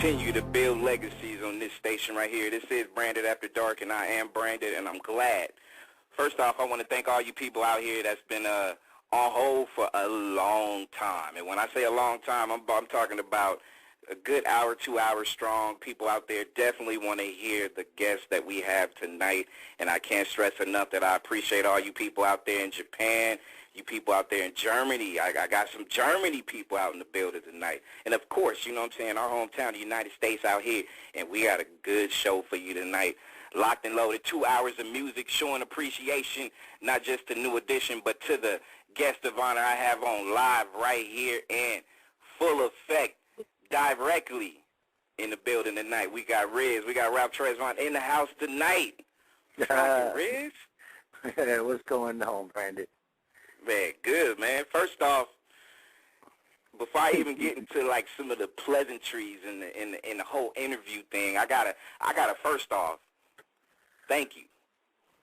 continue to build legacies on this station right here. This is Branded After Dark, and I am Branded, and I'm glad. First off, I want to thank all you people out here that's been on hold for a long time. And when I say a long time, I'm talking about a good hour, 2 hours strong. People out there definitely want to hear the guests that we have tonight, and I can't stress enough that I appreciate all you people out there in Japan, you people out there in Germany. I got some Germany people out in the building tonight. And, of course, you know what I'm saying, our hometown, the United States out here, and we got a good show for you tonight. Locked and loaded, 2 hours of music, showing appreciation, not just to New Edition, but to the guest of honor I have on live right here and full effect directly in the building tonight. We got Riz, we got Ralph Tresvant in the house tonight. Riz? What's going on, Brandon? Man, good, man. First off, before I even get into like some of the pleasantries in the whole interview thing, I gotta first off, thank you.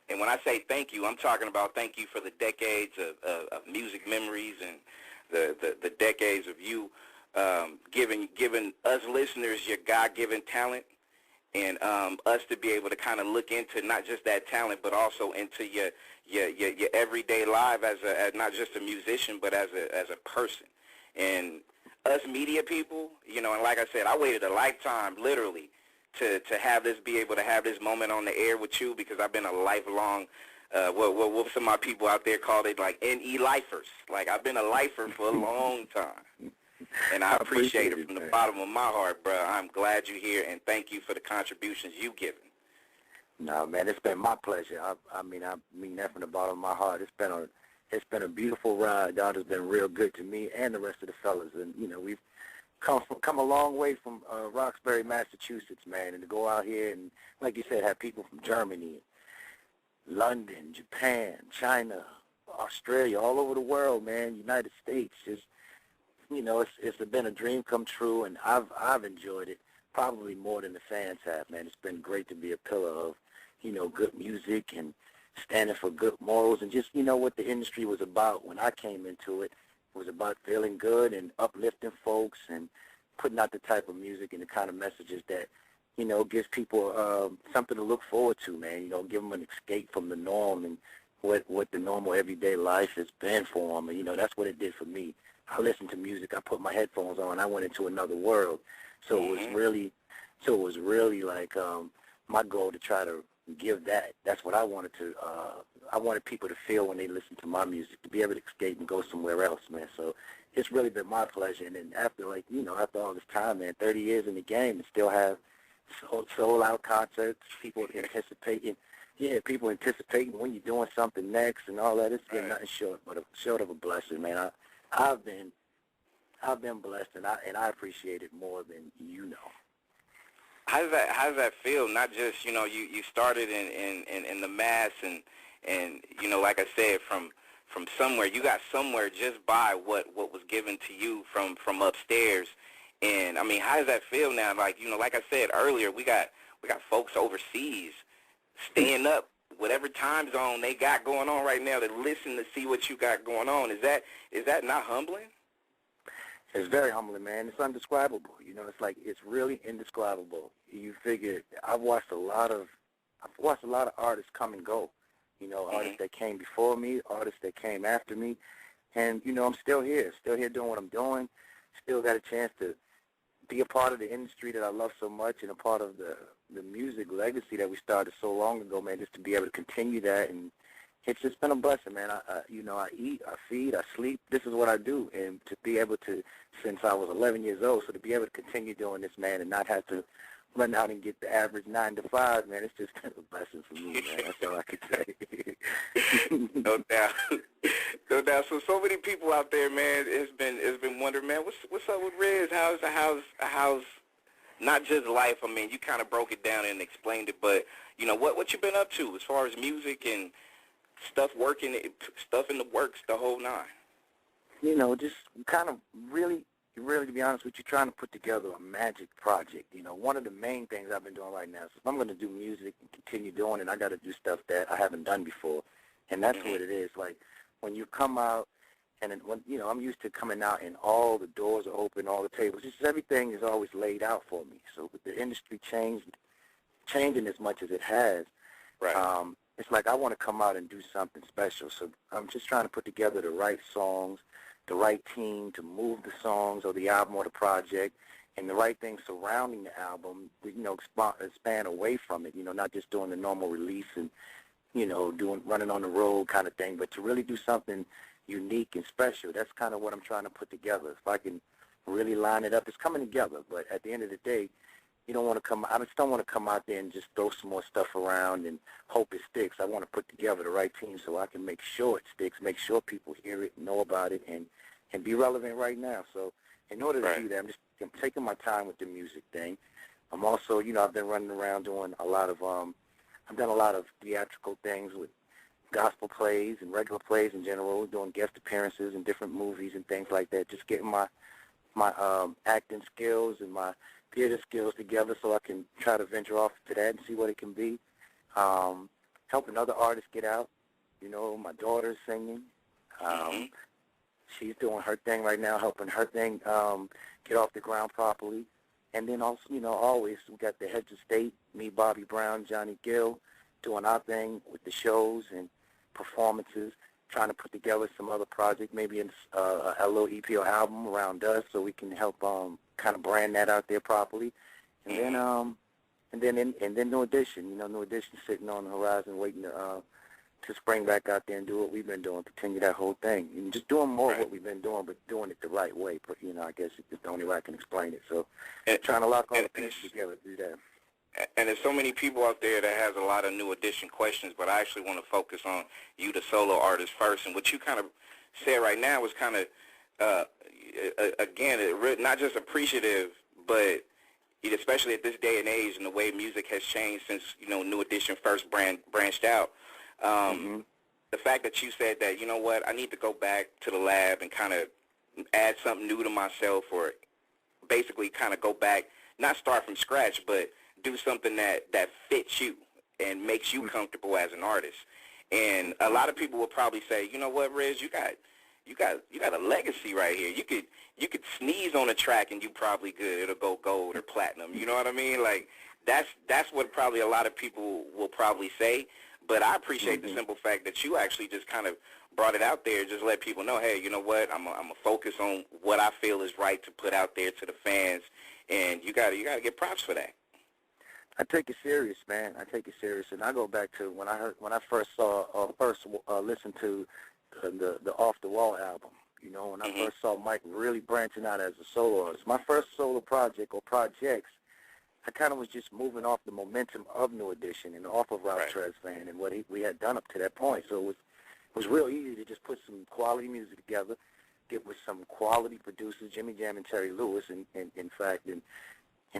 And when I say thank you, I'm talking about thank you for the decades of music memories and the decades of you giving us listeners your God-given talent, and us to be able to kind of look into not just that talent, but also into your everyday life as not just a musician, but as a person. And us media people, you know, and like I said, I waited a lifetime, literally, to have this, be able to have this moment on the air with you, because I've been a lifelong, what some of my people out there call it, like, NE lifers. Like, I've been a lifer for a long time. And I appreciate it from the bottom of my heart, bro. I'm glad you're here, and thank you for the contributions you've given. No, man, it's been my pleasure. I mean that from the bottom of my heart. It's been a beautiful ride. God has been real good to me and the rest of the fellas. And, you know, we've come a long way from Roxbury, Massachusetts, man, and to go out here and, like you said, have people from Germany, London, Japan, China, Australia, all over the world, man, United States. Just, you know, it's been a dream come true, and I've enjoyed it probably more than the fans have, man. It's been great to be a pillar of, you know, good music and standing for good morals, and just, you know, what the industry was about when I came into it. It was about feeling good and uplifting folks and putting out the type of music and the kind of messages that, you know, gives people something to look forward to, man. You know, give them an escape from the norm and what the normal everyday life has been for them. And, you know, that's what it did for me. I listened to music. I put my headphones on. I went into another world. So it was really like my goal to try to give that. That's what I wanted to. I wanted people to feel when they listen to my music, to be able to escape and go somewhere else, man. So it's really been my pleasure. And then after all this time, man, 30 years in the game, and still have sold-out concerts, people anticipating. Yeah, people anticipating when you're doing something next and all that. It's been nothing short of a blessing, man. I've been blessed, and I appreciate it more than you know. How does that feel? Not just, you know, you started in the mass, and you know, like I said, from somewhere, you got somewhere just by what was given to you from upstairs. And I mean, how does that feel now? Like, you know, like I said earlier, we got folks overseas staying up whatever time zone they got going on right now to listen to see what you got going on. Is that not humbling? It's very humbling, man. It's indescribable. You know, it's really indescribable. You figure I've watched a lot of artists come and go. You know, artists that came before me, artists that came after me, and you know, I'm still here doing what I'm doing. Still got a chance to be a part of the industry that I love so much, and a part of the music legacy that we started so long ago, man. Just to be able to continue that, and it's just been a blessing, man. I eat, I feed, I sleep. This is what I do, and to be able to, since I was 11 years old, so to be able to continue doing this, man, and not have to run out and get the average 9 to 5, man, it's just kind of a blessing for me, man. That's all I could say. No doubt, no doubt. So many people out there, man, it's been wondering, man, what's up with Riz? How's not just life? I mean, you kind of broke it down and explained it, but you know what you been up to as far as music and stuff in the works, the whole nine? You know, just kind of really, to be honest with you, trying to put together a magic project. You know, one of the main things I've been doing right now is if I'm going to do music and continue doing it, I got to do stuff that I haven't done before. And that's what it is. Like, when you come out And then when, you know, I'm used to coming out and all the doors are open, all the tables, just everything is always laid out for me. So with the industry changing as much as it has, Right. it's like I want to come out and do something special. So I'm just trying to put together the right songs, the right team to move the songs or the album or the project, and the right things surrounding the album, you know, expand away from it, you know, not just doing the normal release and, you know, running on the road kind of thing, but to really do something unique and special. That's kind of what I'm trying to put together. If I can really line it up, it's coming together. But at the end of the day, you don't want to I just don't want to come out there and just throw some more stuff around and hope it sticks. I want to put together the right team so I can make sure it sticks, make sure people hear it, know about it, and be relevant right now. So in order to do that, I'm taking my time with the music thing. I'm also, you know, I've been running around doing a lot of, I've done a lot of theatrical things with gospel plays and regular plays in general, doing guest appearances in different movies and things like that, just getting my acting skills and my theater skills together so I can try to venture off to that and see what it can be. Helping other artists get out. You know, my daughter's singing. She's doing her thing right now, helping her thing get off the ground properly. And then also, you know, always we got the heads of state, me, Bobby Brown, Johnny Gill, doing our thing with the shows and performances, trying to put together some other project, maybe a little EP or album around us so we can help kind of brand that out there properly. And then New Edition, you know, New Edition sitting on the horizon waiting to spring back out there and do what we've been doing, continue that whole thing. And just doing more of what we've been doing, but doing it the right way. But, you know, I guess it's the only way I can explain it. So trying to lock all the pieces together through that. And there's so many people out there that has a lot of New Edition questions, but I actually want to focus on you, the solo artist, first. And what you kind of said right now was kind of, again, not just appreciative, but especially at this day and age and the way music has changed since, you know, New Edition first branched out. The fact that you said that, you know what, I need to go back to the lab and kind of add something new to myself, or basically kind of go back, not start from scratch, but do something that fits you and makes you comfortable as an artist. And a lot of people will probably say, you know what, Riz, you got a legacy right here. You could sneeze on a track and you probably good. It'll go gold or platinum. You know what I mean? Like that's what probably a lot of people will probably say. But I appreciate the simple fact that you actually just kind of brought it out there, just let people know, hey, you know what, I'm a focus on what I feel is right to put out there to the fans, and you got to get props for that. I take it serious, man. I take it serious, and I go back to when I first listened to the Off the Wall album. You know, when I first saw Mike really branching out as a solo artist. My first solo project or projects, I kind of was just moving off the momentum of New Edition and off of Ralph Tresvant and what we had done up to that point. So it was real easy to just put some quality music together, get with some quality producers, Jimmy Jam and Terry Lewis, in fact, and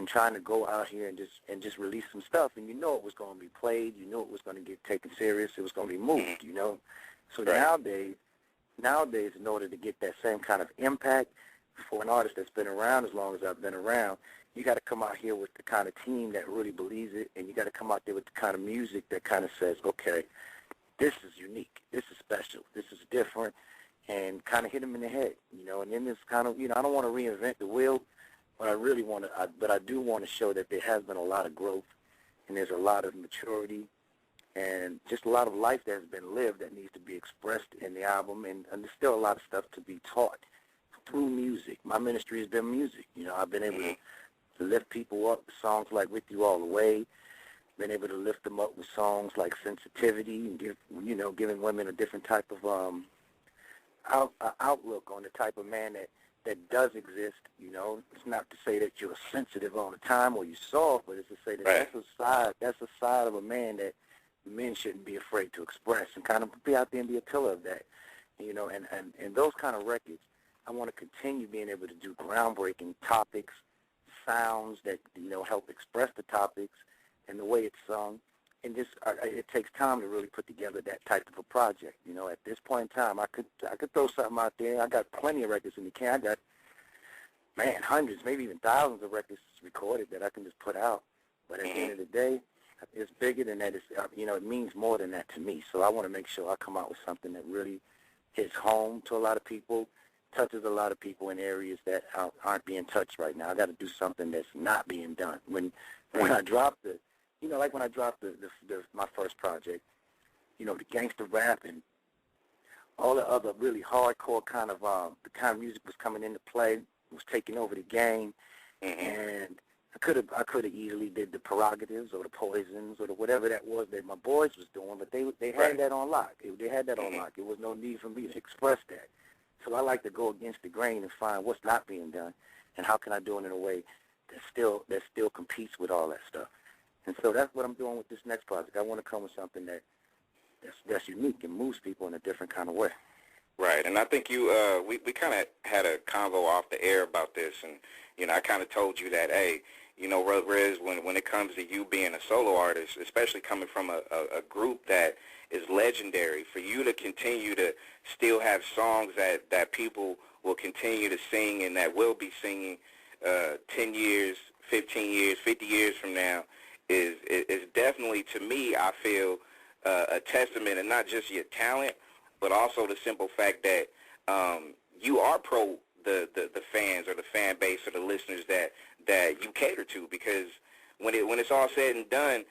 trying to go out here and just release some stuff. And you know it was going to be played. You know it was going to get taken serious. It was going to be moved, you know. So nowadays, in order to get that same kind of impact for an artist that's been around as long as I've been around, you got to come out here with the kind of team that really believes it, and you got to come out there with the kind of music that kind of says, okay, this is unique, this is special, this is different, and kind of hit them in the head, you know. And then this kind of, you know, I don't want to reinvent the wheel, but I do want to show that there has been a lot of growth, and there's a lot of maturity, and just a lot of life that has been lived that needs to be expressed in the album, and there's still a lot of stuff to be taught through music. My ministry has been music. You know, I've been able to lift people up with songs like With You All the Way, been able to lift them up with songs like Sensitivity, and giving women a different type of outlook on the type of man that does exist. You know, it's not to say that you're sensitive all the time or you're soft, but it's to say that that's a side of a man that men shouldn't be afraid to express, and kind of be out there and be a pillar of that. You know, and those kind of records, I want to continue being able to do groundbreaking topics, sounds that, you know, help express the topics and the way it's sung. And just it takes time to really put together that type of a project. You know, at this point in time, I could throw something out there. I got plenty of records in the can. I got, man, hundreds, maybe even thousands of records recorded that I can just put out. But at the end of the day, it's bigger than that. It's, you know, it means more than that to me. So I want to make sure I come out with something that really hits home to a lot of people, touches a lot of people in areas that aren't being touched right now. I got to do something that's not being done. When I dropped the, like when I dropped my first project, the gangster rap and all the other really hardcore kind of the kind of music was coming into play, was taking over the game, and I could have easily did the Prerogatives or the Poisons or the whatever that was that my boys was doing, but they had that on lock. They had that on lock. There was no need for me to express that. So I like to go against the grain and find what's not being done, and how can I do it in a way that still competes with all that stuff. And so that's what I'm doing with this next project. I want to come with something that's unique and moves people in a different kind of way. Right, and I think we kind of had a convo off the air about this, and I kind of told you that, hey, Riz, when it comes to you being a solo artist, especially coming from a group that is legendary, for you to continue to still have songs that people will continue to sing and that will be singing 10 years, 15 years, 50 years from now is definitely, to me, I feel, a testament, and not just your talent, but also the simple fact that you are pro the fans or the fan base or the listeners that you cater to, because when it's all said and done,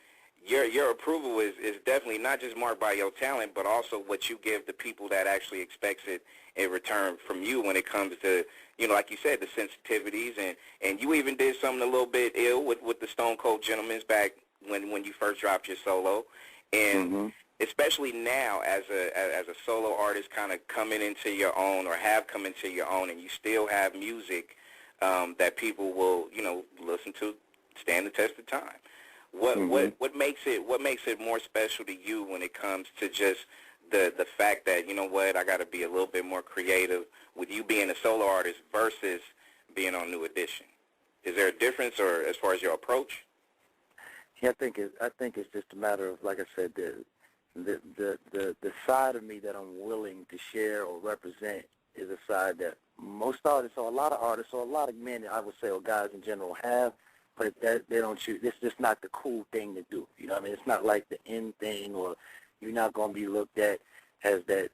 your approval is definitely not just marked by your talent, but also what you give the people that actually expects it in return from you when it comes to, like you said, the sensitivities, and you even did something a little bit ill with the Stone Cold Gentlemen's back when you first dropped your solo, and especially now as a solo artist kind of coming into your own, or have come into your own, and you still have music that people will, listen to, stand the test of time. What makes it more special to you when it comes to just the fact that, I got to be a little bit more creative with you being a solo artist versus being on New Edition? Is there a difference, or as far as your approach? Yeah, I think it's just a matter of, like I said, the side of me that I'm willing to share or represent is a side that most artists, or a lot of artists, or a lot of men, I would say, or guys in general have, but they don't choose. It's just not the cool thing to do. You know what I mean? It's not like the in thing, or you're not going to be looked at as that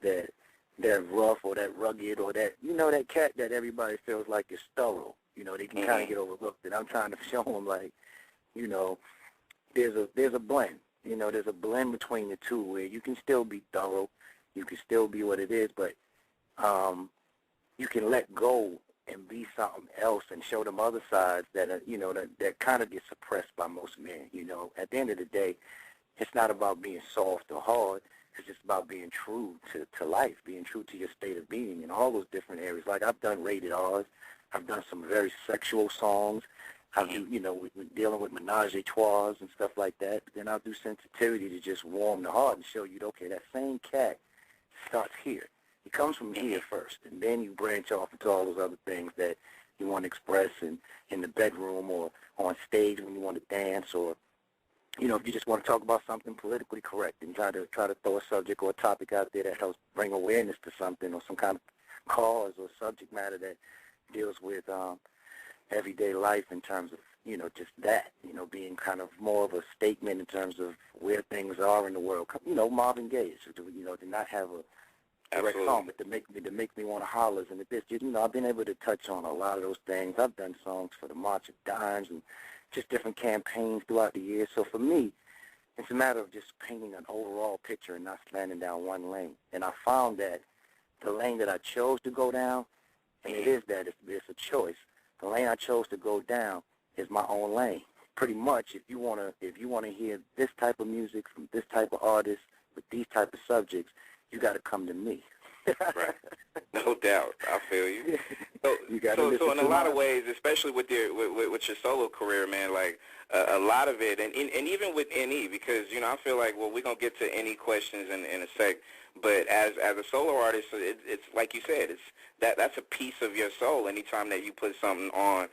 rough or that rugged or that, that cat that everybody feels like is thorough. They can kind of get overlooked. And I'm trying to show them, like, there's a blend. There's a blend between the two where you can still be thorough, you can still be what it is, but you can let go and be something else and show them other sides that are, that kind of get suppressed by most men. At the end of the day, it's not about being soft or hard. It's just about being true to life, being true to your state of being in all those different areas. Like, I've done rated R's. I've done some very sexual songs. I'll do, dealing with menage a trois and stuff like that. Then I'll do sensitivity to just warm the heart and show you, okay, that same cat starts here. It comes from here first, and then you branch off into all those other things that you want to express in the bedroom or on stage when you want to dance, or, if you just want to talk about something politically correct and try to throw a subject or a topic out there that helps bring awareness to something, or some kind of cause or subject matter that deals with everyday life in terms of, just that, being kind of more of a statement in terms of where things are in the world. Marvin Gaye, to not have a direct song, but to make me want to holler. And this, I've been able to touch on a lot of those things. I've done songs for the March of Dimes and just different campaigns throughout the years. So for me, it's a matter of just painting an overall picture and not slanting down one lane. And I found that the lane that I chose to go down, and it is that, it's a choice. The lane I chose to go down is my own lane. Pretty much, if you wanna hear this type of music from this type of artist with these type of subjects, you got to come to me. Right. No doubt. I feel you. So in a lot of ways, especially with your solo career, man, like a lot of it, and even with NE, because I feel like, well, we're gonna get to NE questions in a sec, but as a solo artist, it's like you said, it's that's a piece of your soul. Anytime that you put something on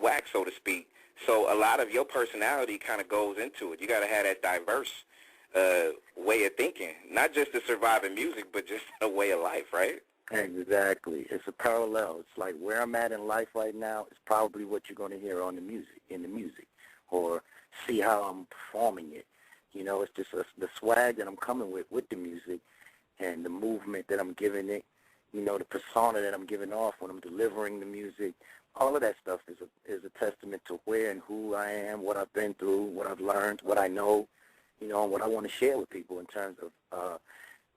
wax, so to speak, so a lot of your personality kind of goes into it. You got to have that diverse way of thinking, not just to survive in music, but just a way of life, right? Exactly. It's a parallel. It's like where I'm at in life right now is probably what you're going to hear in the music, or see how I'm performing it. It's just the swag that I'm coming with the music and the movement that I'm giving it, you know, the persona that I'm giving off when I'm delivering the music. All of that stuff is a testament to where and who I am, what I've been through, what I've learned, what I know, you know, and what I want to share with people in terms of,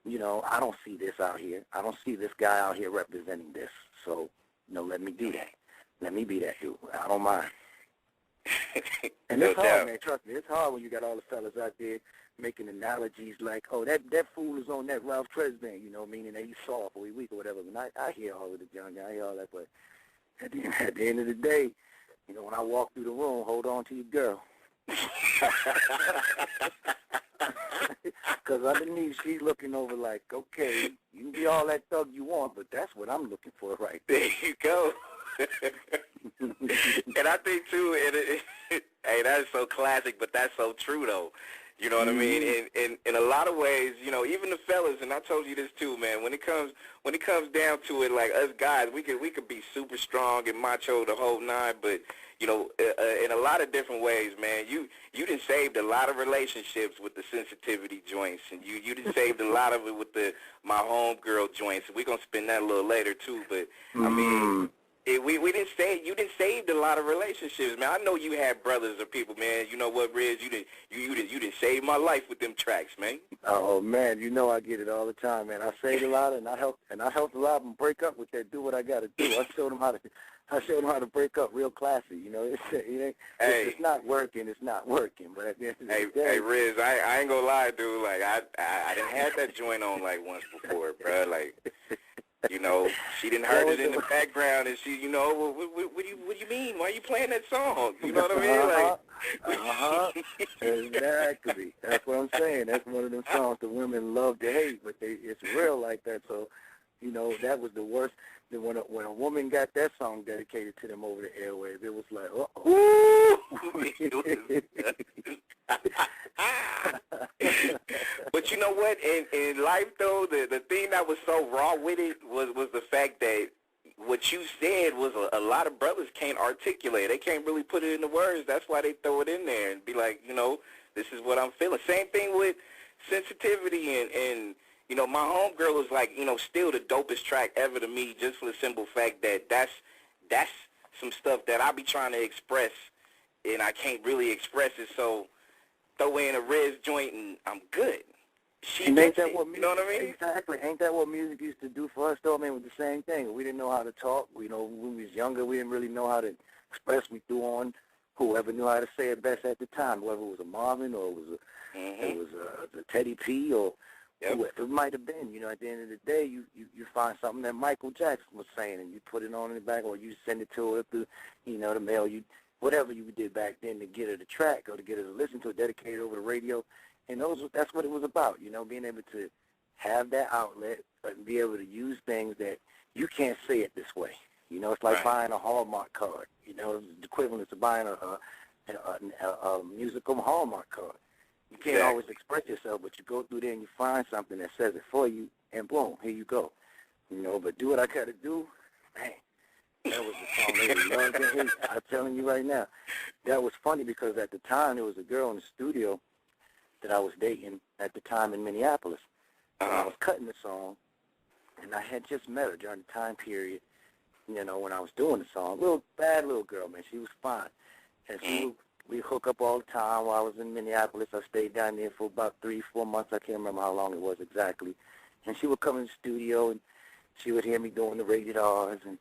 you know, I don't see this out here. I don't see this guy out here representing this. So, you know, let me do that. Let me be that dude. I don't mind. And it's hard, man. Trust me, it's hard when you got all the fellas out there making analogies like, oh, that fool is on that Ralph Tresvant, you know, meaning that he's soft or he's weak or whatever. And I hear all of the junk. I hear all that, but at the end of the day, you know, when I walk through the room, hold on to your girl. Because underneath, she's looking over like, okay, you can be all that thug you want, but that's what I'm looking for right there. There you go. And I think, too, hey, that is so classic, but that's so true, though. You know what I mean? In a lot of ways, you know, even the fellas, and I told you this too, man. When it comes down to it, like us guys, we could be super strong and macho the whole nine, but you know, in a lot of different ways, man. You done saved a lot of relationships with the sensitivity joints, and you done saved a lot of it with my homegirl joints. We're gonna spend that a little later too, but I mean. We didn't say you didn't saved a lot of relationships, man. I know you had brothers or people, man. You know what, Riz? You didn't save my life with them tracks, man. Oh man, you know I get it all the time, man. I saved a lot, and I helped a lot of them break up with that. Do what I got to do. I showed them how to break up real classy. You know, it's not working. It's not working. But at the end of the day, hey, Riz, I ain't gonna lie, dude. Like I didn't have that joint on like once before, bro. Like. You know, she didn't heard it in the background, and she, you know, what do you mean? Why are you playing that song? You know what I mean? Exactly. That's what I'm saying. That's one of them songs the women love to hate, but it's real like that. So, you know, that was the worst. When a woman got that song dedicated to them over the airwaves, it was like, But you know what? In life, though, the thing that was so raw with it was the fact that what you said was a lot of brothers can't articulate. They can't really put it into words. That's why they throw it in there and be like, you know, this is what I'm feeling. Same thing with sensitivity and you know, my homegirl was like, you know, still the dopest track ever to me, just for the simple fact that that's some stuff that I be trying to express, and I can't express it. So throw in a Riz joint, and I'm good. Ain't that what music, you know what I mean? Exactly. Ain't that what music used to do for us, though? I mean, it was the same thing. We didn't know how to talk. You know, when we was younger, we didn't really know how to express. We threw on whoever knew how to say it best at the time, whether it was a Marvin or it was a Teddy P or whoever it might have been. You know, at the end of the day, you find something that Michael Jackson was saying, and you put it on in the back, or you send it to her through, you know, the mail. Whatever you did back then to get her to track or to get her to listen to it, dedicate it over the radio. And that's what it was about, you know, being able to have that outlet and be able to use things that you can't say it this way. You know, it's like buying a Hallmark card. You know, it's the equivalent to buying a musical Hallmark card. You can't always express yourself, but you go through there and you find something that says it for you, and boom, here you go. You know, but do what I got to do, man. That was the song they loved and hate. I'm telling you right now. That was funny because at the time there was a girl in the studio that I was dating at the time in Minneapolis. And I was cutting the song, and I had just met her during the time period, you know, when I was doing the song. Bad little girl, man. She was fine. And we hook up all the time while I was in Minneapolis. I stayed down there for about 3-4 months. I can't remember how long it was exactly. And she would come in the studio, and she would hear me doing the rated R's, and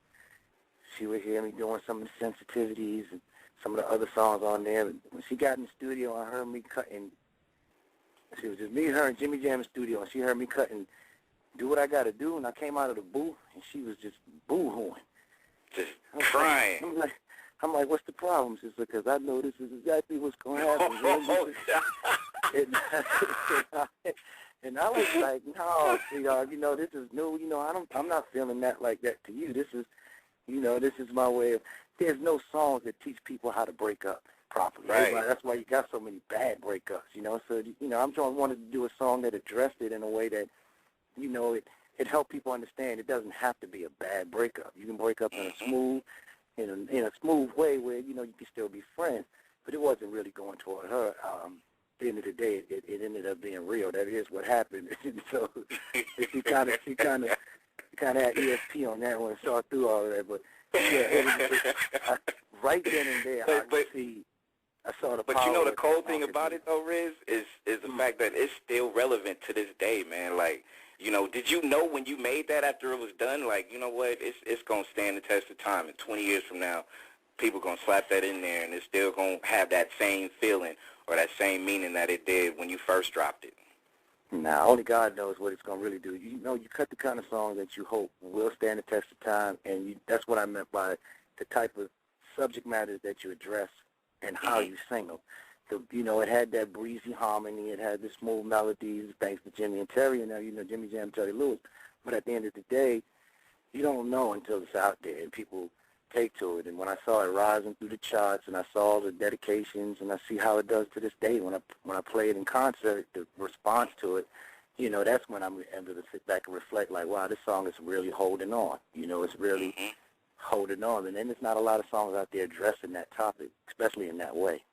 she would hear me doing some of the sensitivities and some of the other songs on there. And when she got in the studio, I heard me cutting. She was just me, her, and Jimmy Jam in the studio, and she heard me cutting, do what I got to do, and I came out of the booth, and she was just boo-hooing. Just crying. I'm like, what's the problem? She's like, because I know this is exactly what's going to happen. And I was like, no, sweetheart, you know, this is new. You know, I'm not feeling that like that to you. This is, you know, this is my way of, there's no songs that teach people how to break up properly. Right. That's why you got so many bad breakups, you know. So, you know, I wanted to do a song that addressed it in a way that, you know, it helped people understand it doesn't have to be a bad breakup. You can break up in a smooth way where, you know, you can still be friends. But it wasn't really going toward her. the end of the day, it ended up being real. That is what happened. So she kind of had ESP on that one, saw through all of that. But yeah, it was just, right then and there, I saw the power. But you know the cold thing about it though, Riz, is the fact that it's still relevant to this day, man. Like, you know, did you know when you made that after it was done, like, you know what, it's gonna stand the test of time, and 20 years from now, people gonna slap that in there, and it's still gonna have that same feeling or that same meaning that it did when you first dropped it? Now, only God knows what it's going to really do. You know, you cut the kind of song that you hope will stand the test of time, and that's what I meant by the type of subject matters that you address and how you sing them. You know, it had that breezy harmony. It had the smooth melodies, thanks to Jimmy and Terry, and now, you know, Jimmy Jam, Terry Lewis. But at the end of the day, you don't know until it's out there and people take to it. And when I saw it rising through the charts, and I saw the dedications, and I see how it does to this day when I play it in concert, the response to it, you know, that's when I'm able to sit back and reflect, like, wow, this song is really holding on. You know, it's really holding on. And then there's not a lot of songs out there addressing that topic, especially in that way.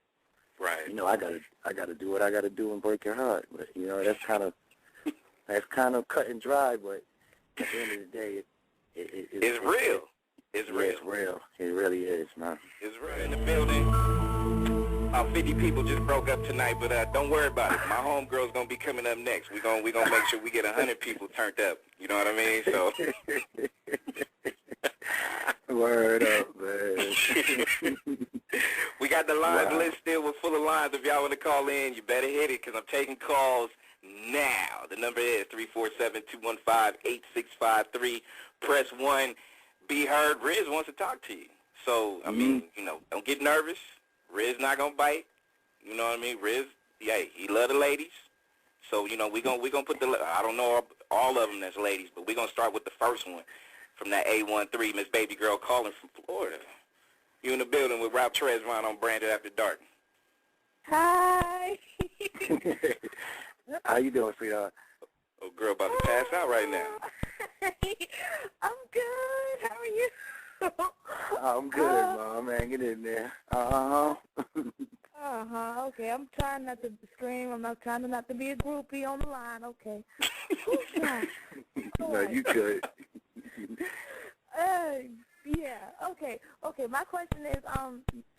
Right. You know, I gotta do what I gotta do and break your heart. But you know, that's kind of cut and dry. But at the end of the day, it's real. It's real. It's real. It really is, man. It's real. In the building, about 50 people just broke up tonight, but don't worry about it. My homegirl's gonna be coming up next. We gonna make sure we get 100 people turned up. You know what I mean? So. Word up, man. We got the lines list still. We're full of lines. If y'all want to call in, you better hit it, because I'm taking calls now. The number is 347-215-8653. Press 1. Be heard. Riz wants to talk to you. So, I mean, you know, don't get nervous. Riz not going to bite. You know what I mean? Riz, yeah, he love the ladies. So, you know, we gonna put I don't know all of them as ladies, but we're going to start with the first one from that A13, Miss Baby Girl calling from Florida. You in the building with Ralph Tresvant on Branded After Dark. Hi. How you doing, sweetheart? Oh, girl, about to pass out right now. I'm good. How are you? I'm good, Mom. Hanging in there. Okay. I'm trying not to scream. I'm not trying not to be a groupie on the line. Okay. No, you could. Yeah. Okay. My question is,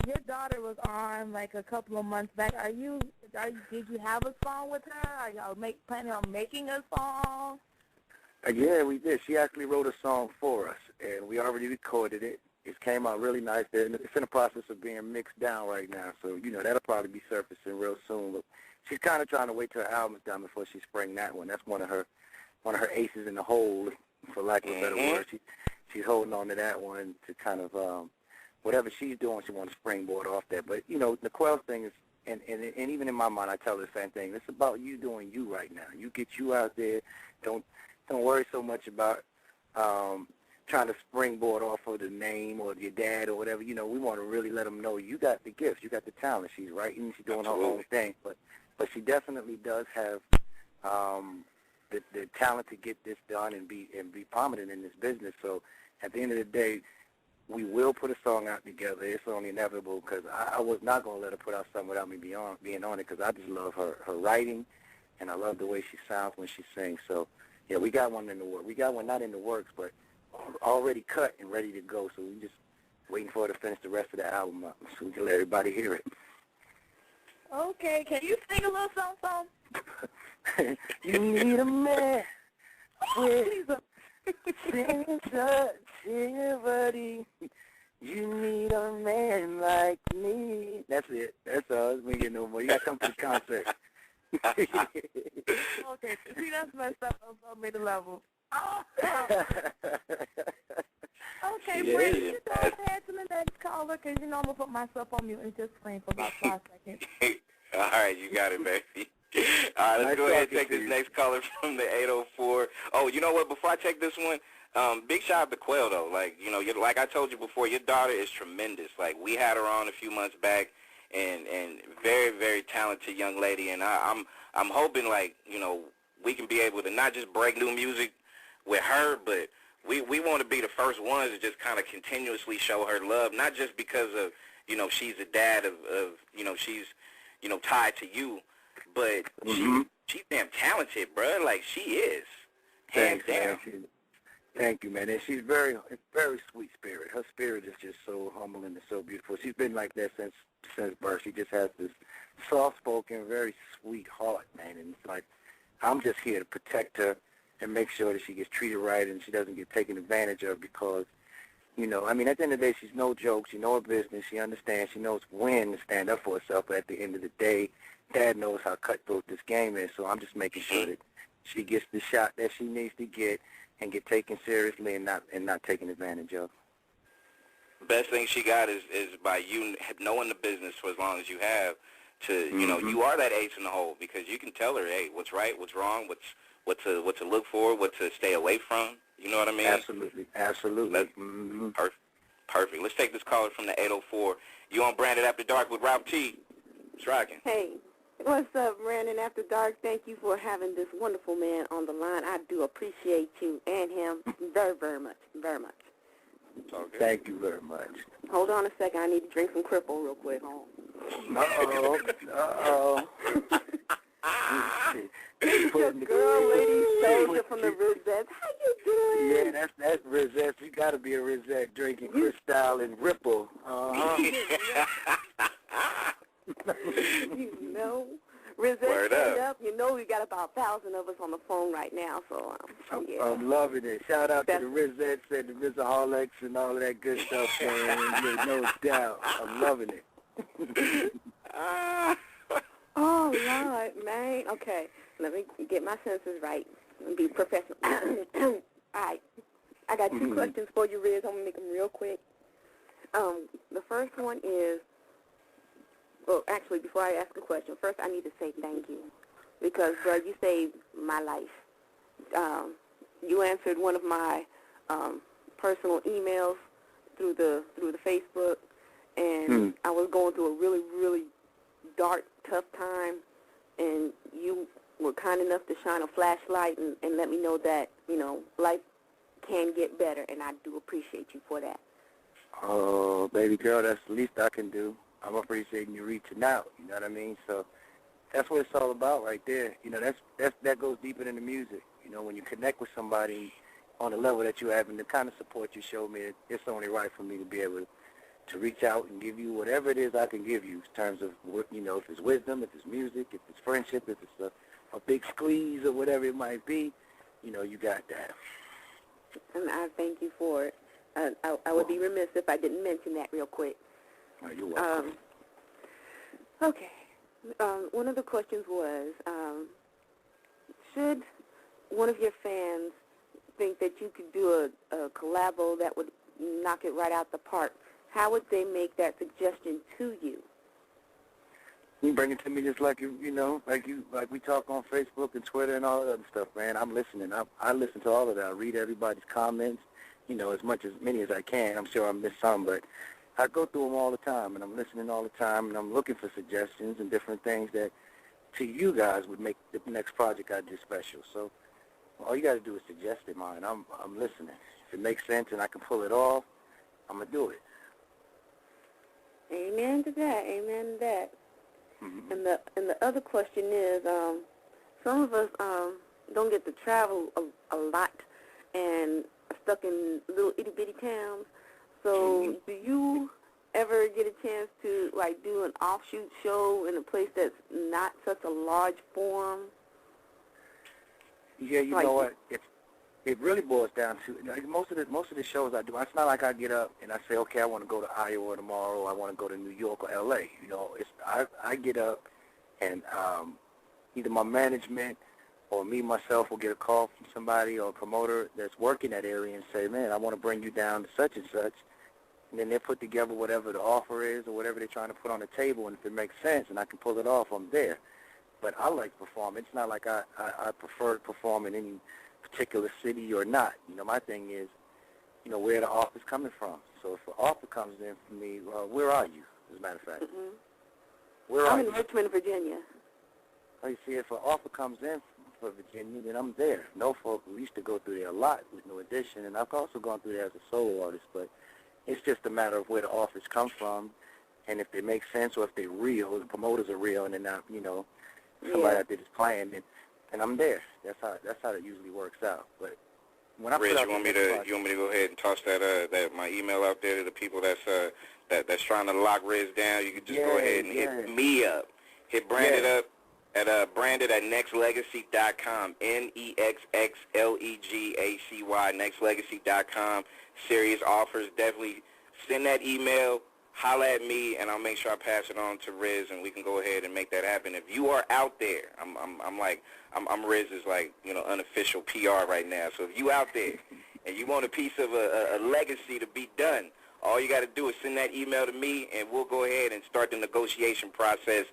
your daughter was on like a couple of months back. Did you have a song with her? Are y'all planning on making a song? Yeah, we did. She actually wrote a song for us, and we already recorded it. It came out really nice. It's in the process of being mixed down right now, so, you know, that'll probably be surfacing real soon. But she's kind of trying to wait till her album's done before she spring that one. That's one of her aces in the hole, for lack of a better word. She's holding on to that one to kind of, whatever she's doing, she wants to springboard off that. But, you know, the Quell thing is, and even in my mind, I tell her the same thing. It's about you doing you right now. You get you out there. Don't worry so much about trying to springboard off of the name or your dad or whatever. You know, we want to really let them know you got the gifts, you got the talent. She's writing, she's doing her own thing, but she definitely does have the talent to get this done and be prominent in this business. So at the end of the day, we will put a song out together. It's only inevitable, because I was not going to let her put out something without me being on it, because I just love her writing, and I love the way she sounds when she sings. So, yeah, we got one in the works. We got one not in the works, but already cut and ready to go. So we're just waiting for her to finish the rest of the album up so we can let everybody hear it. Okay, can you sing a little song? You need a man with sensitivity. You need a man like me. That's it. That's all. We ain't getting no more. You got to come to the concert. Okay, see, that's messed up on middle level. Okay, Yeah, Brandon, you go ahead to the next caller, because you know I'm going to put myself on mute and just scream for about 5 seconds. All right, you got it, baby. All right, let's go ahead and take this next caller from the 804. Oh, you know what? Before I take this one, big shout out to Quell, though. Like, you know, like I told you before, your daughter is tremendous. Like, we had her on a few months back, and very, very talented young lady. And I'm hoping, like, you know, we can be able to not just break new music with her, but we want to be the first ones to just kind of continuously show her love, not just because of, you know, she's a dad of you know, she's, you know, tied to you, but she's damn talented, bro. Like, she is. Hands down. Thank you, man. And she's very sweet spirit. Her spirit is just so humble and so beautiful. She's been like that since birth. She just has this soft-spoken, very sweet heart, man. And it's like, I'm just here to protect her and make sure that she gets treated right and she doesn't get taken advantage of because, you know, I mean, at the end of the day, she's no joke. She knows her business. She understands. She knows when to stand up for herself. But at the end of the day, Dad knows how cutthroat this game is. So I'm just making sure that she gets the shot that she needs to get and get taken seriously and not taken advantage of. Best thing she got is by you knowing the business for as long as you have to, you know, you are that ace in the hole because you can tell her, hey, what's right, what's wrong, what to look for, what to stay away from. You know what I mean? Absolutely. Perfect. Let's take this caller from the 804. You on Branded After Dark with Ralph T. It's rocking. Hey, what's up, Brandon After Dark? Thank you for having this wonderful man on the line. I do appreciate you and him very, very much, very much. Okay. Thank you very much. Hold on a second. I need to drink some Cripple real quick. Your girl, lady soldier from the Rosettes. How you doing? Yeah, that's Rosette. You got to be a Rosette drinking Cristal and Ripple. You know. Rosette, stand up. You know we got about 1,000 of us on the phone right now, so yeah. I'm loving it. Shout out to the Rosettes and the Rizaholics and all of that good stuff, man. Yeah, no doubt. I'm loving it. Oh, Lord, man. Okay, let me get my senses right and be professional. All right. I got two questions for you, Riz. I'm going to make them real quick. The first one is, well, actually, before I ask a question, first I need to say thank you because, bro, you saved my life. You answered one of my personal emails through the Facebook, and I was going through a really, really dark, tough time, and you were kind enough to shine a flashlight and let me know that, you know, life can get better, and I do appreciate you for that. Oh, baby girl, that's the least I can do. I'm appreciating you reaching out, you know what I mean? So that's what it's all about right there. You know, that goes deeper than the music. You know, when you connect with somebody on the level that you have and the kind of support you show me, it's only right for me to be able to reach out and give you whatever it is I can give you in terms of, you know, if it's wisdom, if it's music, if it's friendship, if it's a big squeeze or whatever it might be, you know, you got that. And I thank you for it. I would be remiss if I didn't mention that real quick. Oh, you're welcome. Okay. One of the questions was, should one of your fans think that you could do a collabo that would knock it right out the park, how would they make that suggestion to you? You bring it to me just like you know, like we talk on Facebook and Twitter and all that other stuff, man. I'm listening. I listen to all of that. I read everybody's comments, you know, as many as I can. I'm sure I missed some, but I go through them all the time, and I'm listening all the time, and I'm looking for suggestions and different things that to you guys would make the next project I do special. So all you got to do is suggest it, man. I'm listening. If it makes sense and I can pull it off, I'm going to do it. Amen to that. Amen to that. Mm-hmm. And the other question is, some of us don't get to travel a lot and are stuck in little itty-bitty towns. So do you ever get a chance to, like, do an offshoot show in a place that's not such a large forum? Yeah, you know what? It really boils down to, like, most of the shows I do. It's not like I get up and I say, okay, I want to go to Iowa tomorrow. I want to go to New York or L.A. You know, I get up and either my management or me myself will get a call from somebody or a promoter that's working that area and say, man, I want to bring you down to such and such. And then they put together whatever the offer is or whatever they're trying to put on the table, and if it makes sense and I can pull it off, I'm there. But I like performing. It's not like I prefer to perform in any particular city or not. You know, my thing is, you know, where the offer's coming from. So if an offer comes in for me, where are you, as a matter of fact? Mm-hmm. Where are you? I'm in Richmond, Virginia. Oh, you see, if an offer comes in for Virginia, then I'm there. No folk, we used to go through there a lot with New Edition, and I've also gone through there as a solo artist, but it's just a matter of where the offers come from and if they make sense or if they're real, the promoters are real and they're not, you know, somebody out there just playing, and I'm there. That's how it usually works out. But when I Riz, put out you want me to go ahead and toss that my email out there to the people that's trying to lock Riz down? You can just go ahead and hit me up, hit Branded up at Branded at Nexxlegacy.com, Nexxlegacy, Nexxlegacy.com. Serious offers. Definitely send that email. Holla at me, and I'll make sure I pass it on to Riz, and we can go ahead and make that happen. If you are out there, I'm Riz's unofficial PR right now. So if you out there and you want a piece of a legacy to be done, all you got to do is send that email to me, and we'll go ahead and start the negotiation process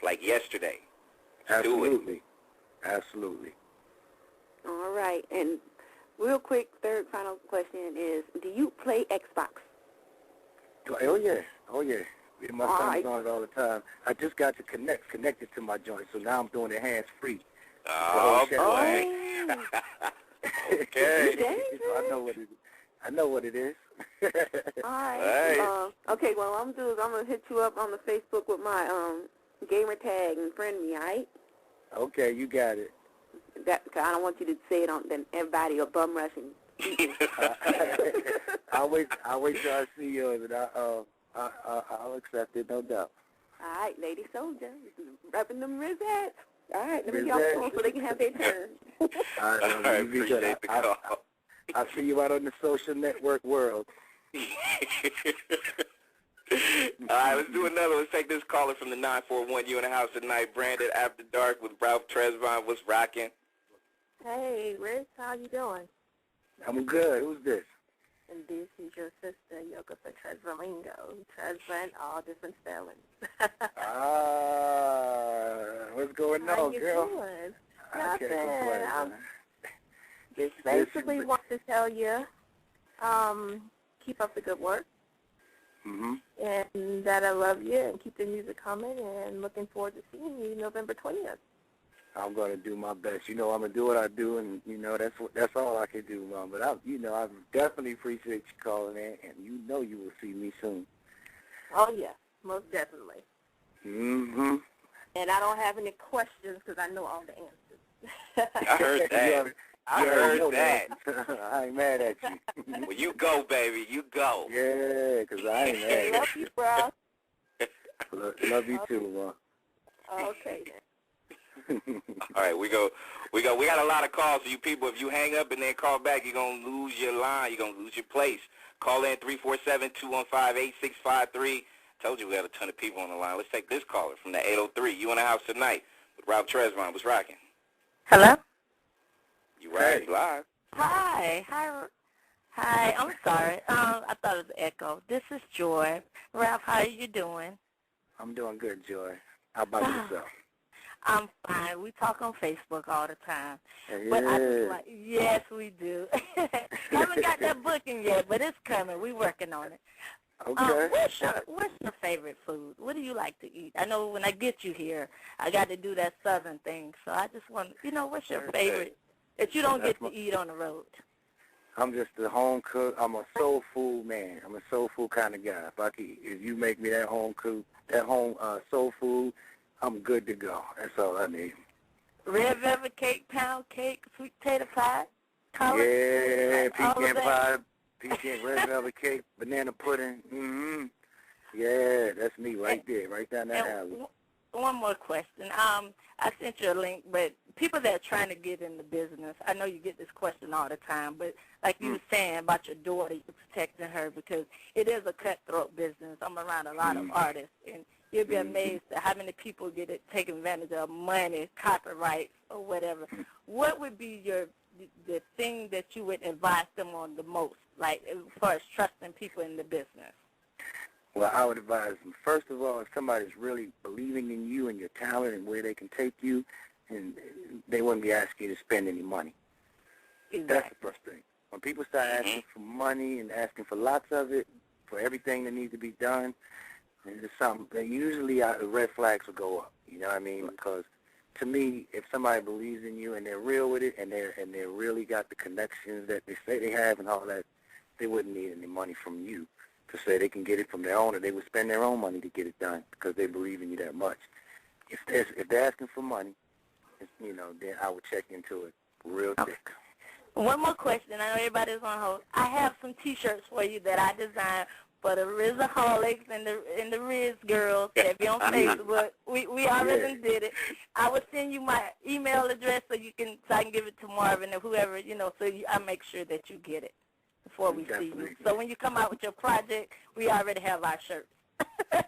like yesterday. Absolutely. Absolutely. All right. And real quick, third final question is, do you play Xbox? Oh, yeah. My son's on it all the time. I just got to connected to my joint, so now I'm doing it hands-free. Oh, boy. Okay. I know what it is. All right. Okay, well, what I'm going to do is I'm going to hit you up on the Facebook with my gamer tag and friend me, all right? Okay, you got it. Cause I don't want you to say it on, then everybody will bum rush and I'll wait till I see yours, and I'll accept it, no doubt. All right, Lady Soldier, repping them Rizettes. All right, let me get off the phone so they can have their turn. All right, appreciate the call. I'll see you out on the social network world. All right, let's do another. Let's take this caller from the 941. You in the house tonight, Branded After Dark with Ralph Tresvant. What's rocking? Hey, Riz, how you doing? I'm good. Who's this? And this is your sister, Yoga for Tresvalingo. Tresvant, all different spellings. What's going how on, you girl? Doing? I Nothing. can't complain. Just basically want to tell you, keep up the good work. Mm-hmm. And that I love you, and keep the music coming, and looking forward to seeing you November 20th. I'm going to do my best. I'm going to do what I do, and, that's all I can do, Mom. But, I definitely appreciate you calling in, and you will see me soon. Oh, yeah, most definitely. Mm-hmm. And I don't have any questions because I know all the answers. I heard that. I heard that. I ain't mad at you. Well, you go, baby. You go. Yeah, because I ain't mad Love you, bro. Love you too, Mom. Okay, then. All right, we got a lot of calls. So you people, if you hang up and then call back, you're going to lose your line. You're going to lose your place. Call in 347-215-8653. Told you we had a ton of people on the line. Let's take this caller from the 803. You in the house tonight with Ralph Tresvant. What's rocking? Hello? You right, live. Hi. I'm sorry. I thought it was echo. This is Joy. Ralph, how are you doing? I'm doing good, Joy. How about yourself? I'm fine. We talk on Facebook all the time. Yeah. But I just yes, we do. Haven't got that booking yet, but it's coming. We're working on it. Okay. What's your favorite food? What do you like to eat? I know when I get you here, I got to do that Southern thing. So I just want, what's your favorite that you don't get to eat on the road? I'm just a home cook. I'm a soul food man. I'm a soul food kind of guy. If you make me that home cook, that home soul food, I'm good to go. That's all I need. Red velvet cake, pound cake, sweet potato pie, collard, yeah, pecan pie, red velvet cake, banana pudding. Mm-hmm. Yeah, that's me right there, right down that alley. One more question. I sent you a link, but people that are trying to get in the business, I know you get this question all the time, but like you were saying about your daughter, you're protecting her because it is a cutthroat business. I'm around a lot of artists, and you'll be amazed at how many people take advantage of money, copyrights, or whatever. What would be the thing that you would advise them on the most, like as far as trusting people in the business? Well, I would advise them, first of all, if somebody's really believing in you and your talent and where they can take you, and they wouldn't be asking you to spend any money. Exactly. That's the first thing. When people start asking for money and asking for lots of it, for everything that needs to be done, it's something that usually the red flags will go up. You know what I mean? Because to me, if somebody believes in you and they're real with it and they really got the connections that they say they have and all that, they wouldn't need any money from you to say they can get it from their own, or they would spend their own money to get it done because they believe in you that much. if they're asking for money, then I would check into it real thick. One more question. I know everybody's on hold. I have some T-shirts for you that I designed for the Rizaholics and the Riz girls that be on Facebook. We already did it. I will send you my email address so I can give it to Marvin or whoever, I make sure that you get it before we see you. So when you come out with your project, we already have our shirts.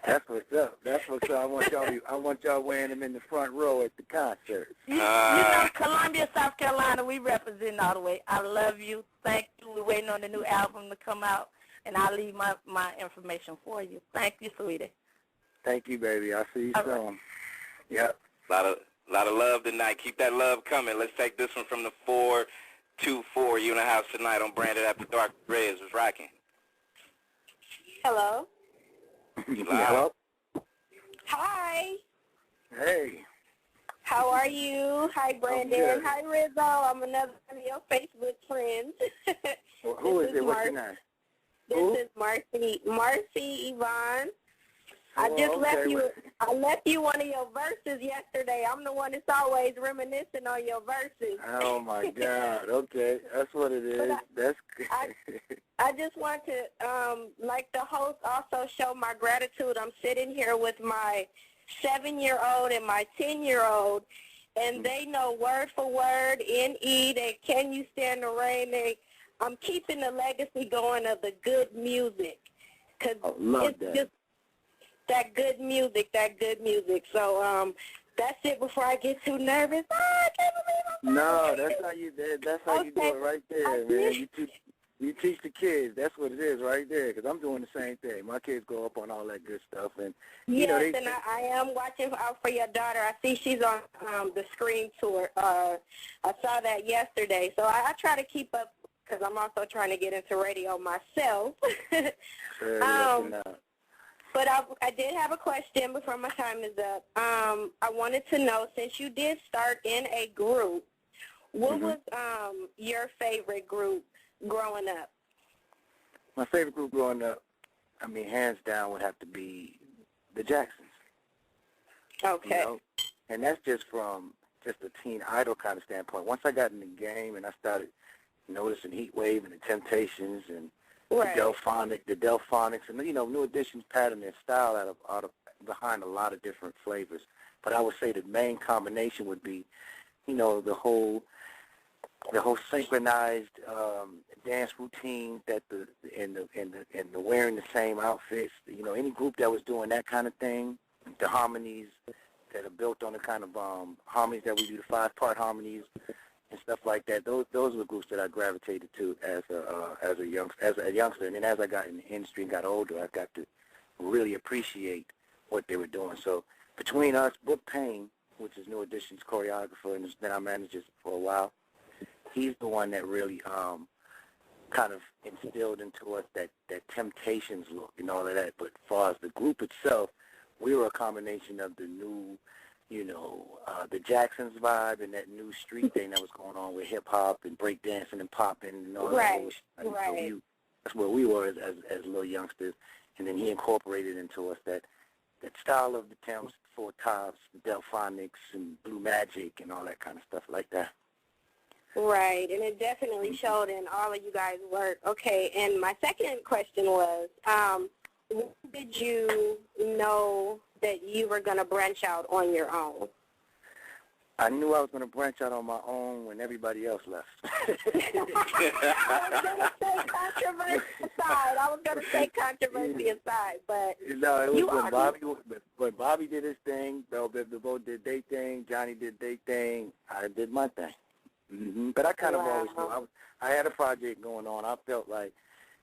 That's what's up. That's what's up. I want y'all wearing them in the front row at the concert. Columbia, South Carolina, we represent all the way. I love you. Thank you. We're waiting on the new album to come out, and I'll leave my information for you. Thank you, sweetie. Thank you, baby. I'll see you soon. Right. Yep. A lot of love tonight. Keep that love coming. Let's take this one from the 424. You in the house tonight on Branded After Dark. Reyes was rocking. Hello. Hello. Hi. Hey. How are you? Hi, Brandon. Hi, Rizzo. I'm another one of your Facebook friends. Well, who is it? What's your name? This is Marcy Yvonne. I left you one of your verses yesterday. I'm the one that's always reminiscing on your verses. Oh my God. Okay, that's what it is. That's good. I just want to, like the host, also show my gratitude. I'm sitting here with my 7-year-old and my 10-year-old, and they know word for word, N.E., they Can You Stand the Rain. I'm keeping the legacy going of the good music. Cause just that good music. So that's it before I get too nervous. I can't believe I'm that's how you do it right there, man. You teach the kids. That's what it is right there, because I'm doing the same thing. My kids grow up on all that good stuff. And, I am watching out for your daughter. I see she's on the Scream tour. I saw that yesterday. So I try to keep up because I'm also trying to get into radio myself. But I did have a question before my time is up. I wanted to know, since you did start in a group, what was your favorite group growing up? My favorite group growing up, hands down, would have to be the Jacksons. Okay. And that's just from just a teen idol kind of standpoint. Once I got in the game and I started noticing Heat Wave and the Temptations and the Delphonics, and New Edition's pattern their style out of behind a lot of different flavors. But I would say the main combination would be, the whole synchronized dance routine that and the wearing the same outfits. Any group that was doing that kind of thing, the harmonies that are built on the kind of harmonies that we do, the 5-part harmonies and stuff like that. Those are the groups that I gravitated to as a youngster. And then as I got in the industry and got older, I got to really appreciate what they were doing. So between us, Brooke Payne, which is New Edition's choreographer and has been our manager for a while, he's the one that really kind of instilled into us that Temptations look and all of that. But as far as the group itself, we were a combination of the new, the Jacksons vibe and that new street thing that was going on with hip-hop and breakdancing and popping and all that. Right. So that's where we were as little youngsters. And then he incorporated into us that style of the Temps, Four Tops, Delphonics, and Blue Magic and all that kind of stuff like that. Right, and it definitely showed in all of you guys' work. Okay, and my second question was, when did you know that you were going to branch out on your own? I knew I was going to branch out on my own when everybody else left. I was going to say controversy aside, but it was when Bobby did his thing, Bell Biv DeVoe did their thing, Johnny did their thing, I did my thing. But I kind of always knew. I had a project going on. I felt like,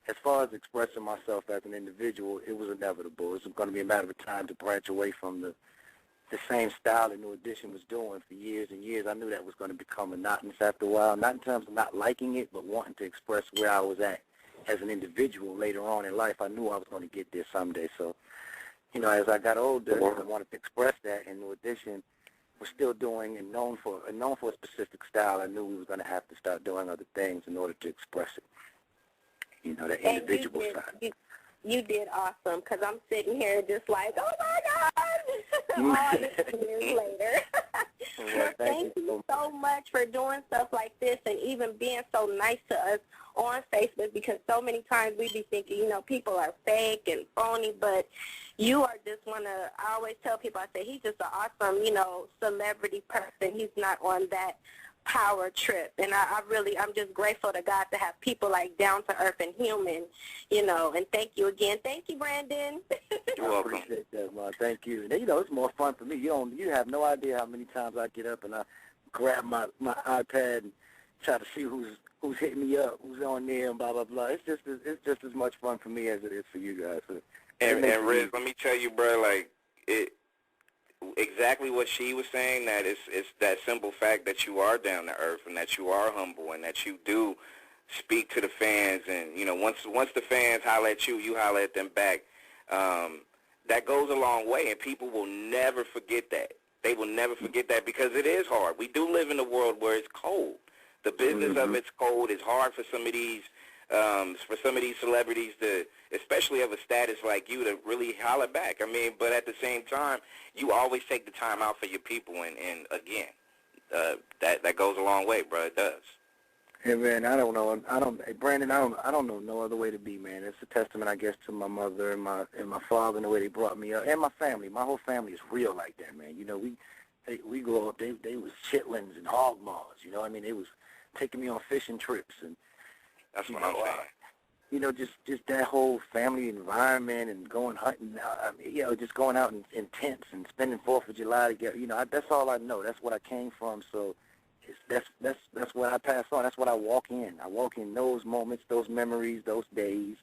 as far as expressing myself as an individual, it was inevitable. It was going to be a matter of time to branch away from the same style that New Edition was doing for years and years. I knew that was going to become monotonous after a while, not in terms of not liking it, but wanting to express where I was at as an individual later on in life. I knew I was going to get there someday. So, as I got older, I wanted to express that, and New Edition was still doing and known for a specific style. I knew we were going to have to start doing other things in order to express it. The individual side. you did awesome, because I'm sitting here just like, oh, my God, all these years later. Well, Thank you so much for doing stuff like this and even being so nice to us on Facebook, because so many times we be thinking, you know, people are fake and phony, but you are just one of, I always tell people, I say, he's just an awesome, you know, celebrity person. He's not on that power trip. And I'm just grateful to God to have people like down to earth and human, you know, and thank you again. Thank you, Brandon. You're welcome. I appreciate that, Ma. Thank you. And, you know, it's more fun for me. You have no idea how many times I get up and I grab my iPad and try to see who's hitting me up, who's on there, and blah, blah, blah. It's just as much fun for me as it is for you guys. So, and Riz, let me tell you, bro, like, exactly what she was saying, that it's that simple fact that you are down to earth and that you are humble and that you do speak to the fans, and, you know, once the fans holler at you, you holler at them back. That goes a long way, and people will never forget that. They will never forget that, because it is hard. We do live in a world where it's cold. The business of it's cold. It's hard for some of these celebrities to, especially of a status like you, to really holler back. I mean, but at the same time, you always take the time out for your people, and again, that goes a long way, bro. It does. Hey, man, Brandon, I don't know no other way to be, man. It's a testament, I guess, to my mother and my father and the way they brought me up, and my family. My whole family is real like that, man. You know, we grew up. They was chitlins and hog maws. You know, I mean, they was taking me on fishing trips, and that's what I'm saying. You know, just that whole family environment and going hunting. I mean, you know, just going out in tents and spending 4th of July together. You know, that's all I know. That's what I came from. So that's what I pass on. That's what I walk in. I walk in those moments, those memories, those days.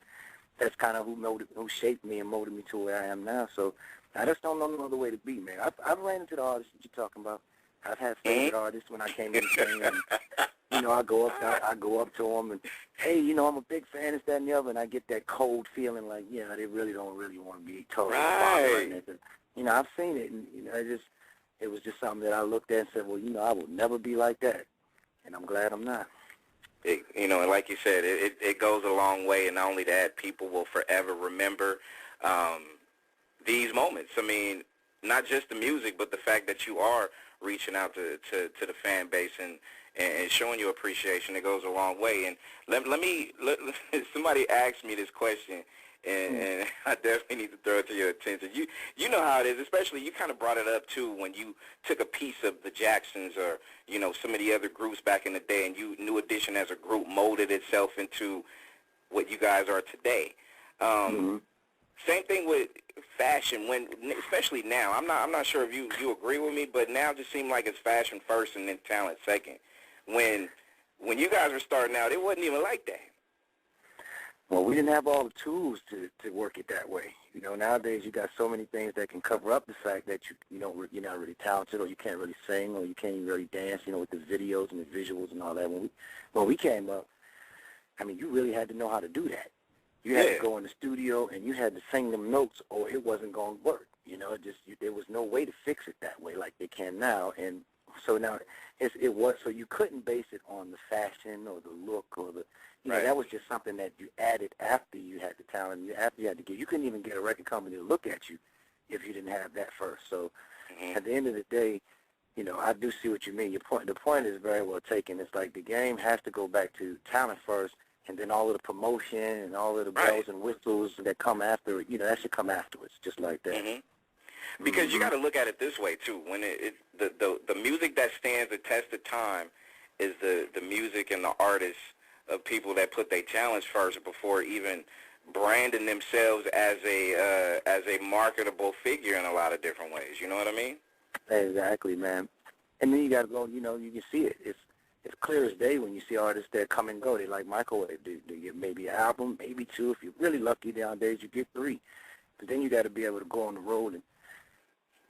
That's kind of who shaped me and molded me to where I am now. So I just don't know no other way to be, man. I've ran into the artists that you're talking about. I've had favorite artists when I came in the game. And, you know, I go up to them and, hey, you know, I'm a big fan, this, that, and the other, and I get that cold feeling like, yeah, they really don't want to be told. Right. You know, I've seen it, and, you know, it was just something that I looked at and said, well, you know, I will never be like that, and I'm glad I'm not. You know, and like you said, it goes a long way, and not only that, people will forever remember these moments. I mean, not just the music, but the fact that you are reaching out to the fan base and showing you appreciation. It goes a long way. And let somebody asked me this question, and I definitely need to throw it to your attention. You know how it is, especially you kind of brought it up too when you took a piece of the Jacksons or, you know, some of the other groups back in the day, and New Edition as a group molded itself into what you guys are today. Same thing with fashion, especially now. I'm not sure if you agree with me, but now it just seems like it's fashion first and then talent second. When you guys were starting out, it wasn't even like that. Well, we didn't have all the tools to work it that way. You know, nowadays you got so many things that can cover up the fact that you're not really talented, or you can't really sing, or you can't even really dance. You know, with the videos and the visuals and all that. When we came up, I mean, you really had to know how to do that. You had to go in the studio and you had to sing them notes, or it wasn't going to work. You know, there was no way to fix it that way like they can now. And so now it was, so you couldn't base it on the fashion or the look or the, you know, that was just something that you added after you had the talent, after you had to get. You couldn't even get a record company to look at you if you didn't have that first. So at the end of the day, you know, I do see what you mean. The point is very well taken. It's like the game has to go back to talent first, and then all of the promotion and all of the bells and whistles that come after it, you know, that should come afterwards, just like that. Because you got to look at it this way too. When the music that stands the test of time is the music and the artists of people that put their talents first before even branding themselves as a marketable figure in a lot of different ways. You know what I mean? Exactly, man. And then you got to go. You know, you can see it. It's clear as day when you see artists that come and go. They like microwave. They get maybe an album, maybe two. If you're really lucky nowadays, you get 3. But then you got to be able to go on the road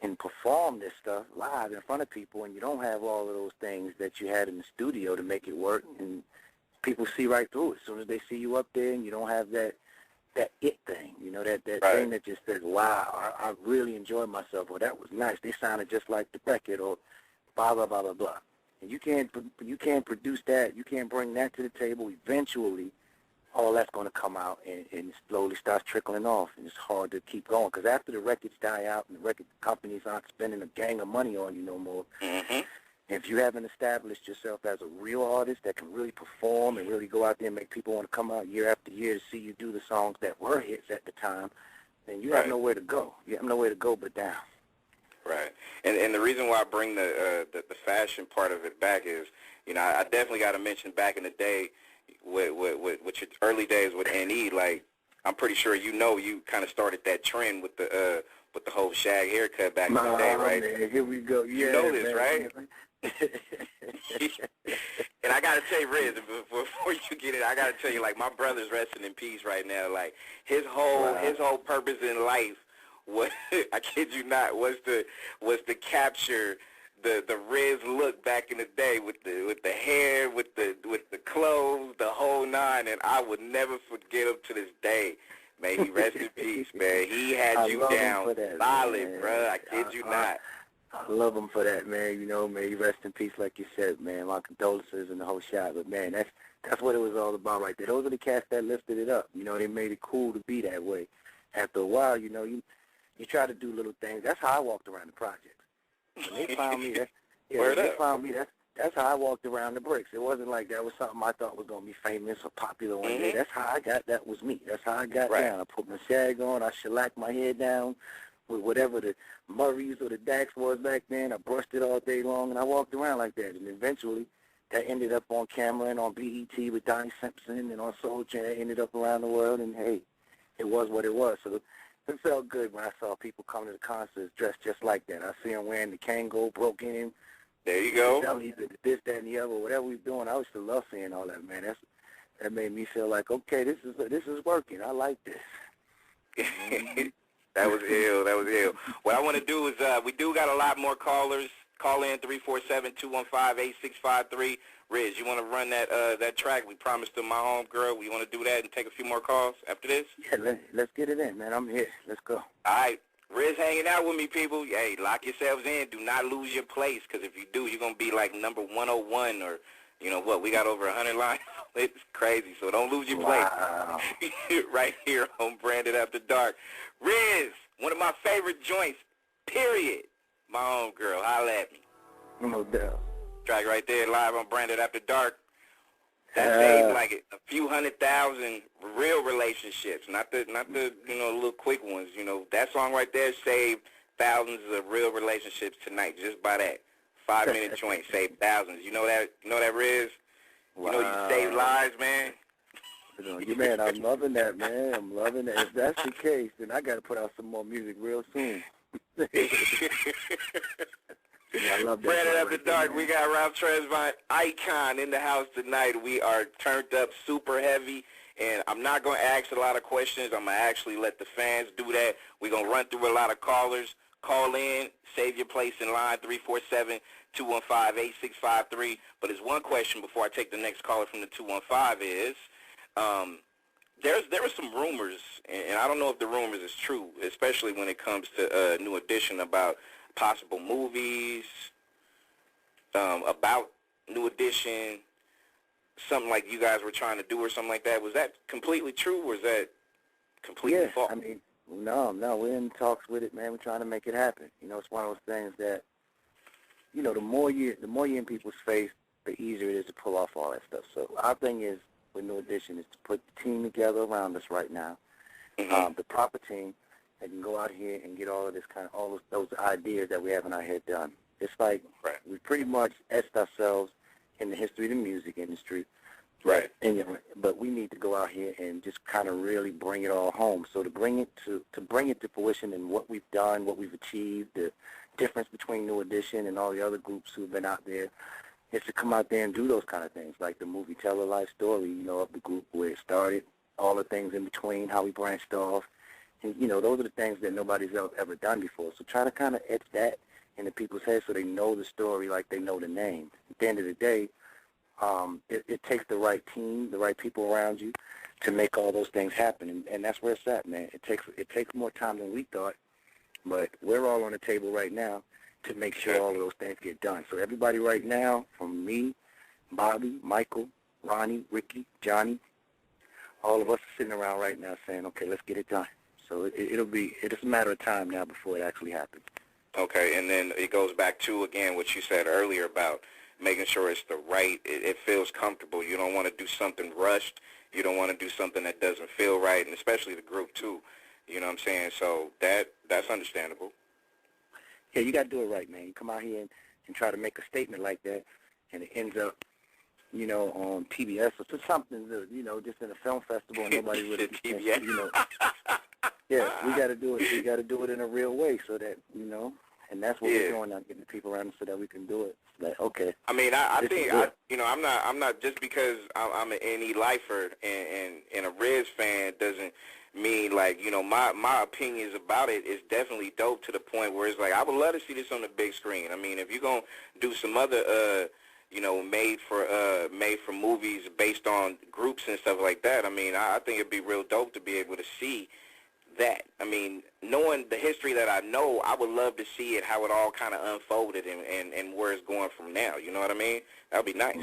and perform this stuff live in front of people, and you don't have all of those things that you had in the studio to make it work, and people see right through it. As soon as they see you up there and you don't have that it thing, you know, that thing that just says, wow, I really enjoyed myself, or that was nice. They sounded just like the record, or blah, blah, blah, blah, blah. And you can't produce that. You can't bring that to the table. Eventually, all that's going to come out and it slowly starts trickling off, and it's hard to keep going because after the records die out and the record companies aren't spending a gang of money on you no more, if you haven't established yourself as a real artist that can really perform and really go out there and make people want to come out year after year to see you do the songs that were hits at the time, then you have nowhere to go. You have nowhere to go but down. Right. And the reason why I bring the fashion part of it back is, you know, I definitely got to mention back in the day with your early days with NE, like, I'm pretty sure you kind of started that trend with the whole shag haircut back in the day, right? Man, here we go. Yeah, you know this, man. right? And I gotta tell you, Riz, before you get it, I gotta tell you, like, my brother's resting in peace right now. Like, his whole purpose in life was, I kid you not, was to capture the Riz look back in the day with the hair, with the clothes, the whole nine, and I would never forget him to this day. May he rest in peace, man. He had you down solid, bro. I kid you not. I love him for that, man. You know, may he rest in peace, like you said, man. My condolences and the whole shot, but man, that's what it was all about right there. Those are the cats that lifted it up. You know, they made it cool to be that way. After a while, you know, you try to do little things. That's how I walked around the projects. When they found me, that's how I walked around the bricks. It wasn't like that was something I thought was going to be famous or popular one day. That's how I got, that was me. That's how I got down. I put my shag on, I shellacked my hair down with whatever the Murrays or the Dax was back then. I brushed it all day long, and I walked around like that. And eventually, that ended up on camera and on BET with Donnie Simpson and on Soul Train. It ended up around the world, and hey, it was what it was. So it felt good when I saw people coming to the concerts dressed just like that. I see them wearing the Kango, broken in. There you go. This, that, and the other, whatever we doing. I used to love seeing all that, man. That made me feel like, okay, this is working. I like this. That was ill. That was ill. What I want to do is, we do got a lot more callers. Call in 347-215-8653. Riz, you want to run that track? We promised to my home girl. We want to do that and take a few more calls after this? Yeah, let's get it in, man. I'm here. Let's go. All right. Riz hanging out with me, people. Hey, lock yourselves in. Do not lose your place, because if you do, you're going to be like number 101 or, you know what, we got over 100 lines. It's crazy, so don't lose your place. Right here on Branded After Dark. Riz, one of my favorite joints, period. My home girl, holla at me. No doubt. Track right there, live on Branded After Dark. That saved like a few 100,000 real relationships, not the little quick ones. You know, that song right there saved thousands of real relationships tonight just by that 5-minute joint. Saved thousands. You know that, Riz? Wow. You know you save lives, man. Man, I'm loving that, man. I'm loving that. If that's the case, then I got to put out some more music real soon. Yeah, I love that. Branded After Dark, we got Ralph Tresvant, Icon, in the house tonight. We are turned up super heavy, and I'm not going to ask a lot of questions. I'm going to actually let the fans do that. We're going to run through a lot of callers. Call in, save your place in line, 347-215-8653. But there's one question before I take the next caller from the 215 is, there were some rumors, and I don't know if the rumors is true, especially when it comes to New Edition, about possible movies, about New Edition, something like you guys were trying to do or something like that. Was that completely true, or is that completely false? I mean, no, we're in talks with it, man. We're trying to make it happen. You know, it's one of those things that, you know, the more you're in people's face, the easier it is to pull off all that stuff. So our thing is, with New Edition, is to put the team together around us right now, the proper team that can go out here and get all of this all of those ideas that we have in our head done. It's like we pretty much etched ourselves in the history of the music industry. Right. And, you know, but we need to go out here and just kind of really bring it all home. So to bring it to fruition and what we've done, what we've achieved, the difference between New Edition and all the other groups who've been out there, is to come out there and do those kind of things, like the movie Tell a Life Story, you know, of the group, where it started, all the things in between, how we branched off. And, you know, those are the things that nobody's ever done before. So try to kind of etch that into people's heads so they know the story like they know the name. At the end of the day, it takes the right team, the right people around you to make all those things happen. And that's where it's at, man. It takes more time than we thought, but we're all on the table right now to make sure all of those things get done. So everybody right now, from me, Bobby, Michael, Ronnie, Ricky, Johnny, all of us are sitting around right now saying, okay, let's get it done. So it's a matter of time now before it actually happens. Okay, and then it goes back to, again, what you said earlier about making sure it's the right, it feels comfortable. You don't want to do something rushed. You don't want to do something that doesn't feel right, and especially the group, too. You know what I'm saying? So that's understandable. Yeah, you got to do it right, man. You come out here and try to make a statement like that, and it ends up, on PBS or something, just in a film festival, and nobody really, PBS. Yeah, we got to do it. We got to do it in a real way so that, and that's what we're doing now, getting people around so that we can do it. Like, okay. I mean, I think, I'm not, just because I'm an NE lifer and a Reds fan doesn't mean, like, my opinions about it is definitely dope to the point where it's like, I would love to see this on the big screen. I mean, if you're going to do some other, made for movies based on groups and stuff like that, I mean, I think it'd be real dope to be able to see that. I mean, knowing the history that I know, I would love to see it, how it all kind of unfolded and where it's going from now. You know what I mean? That would be nice.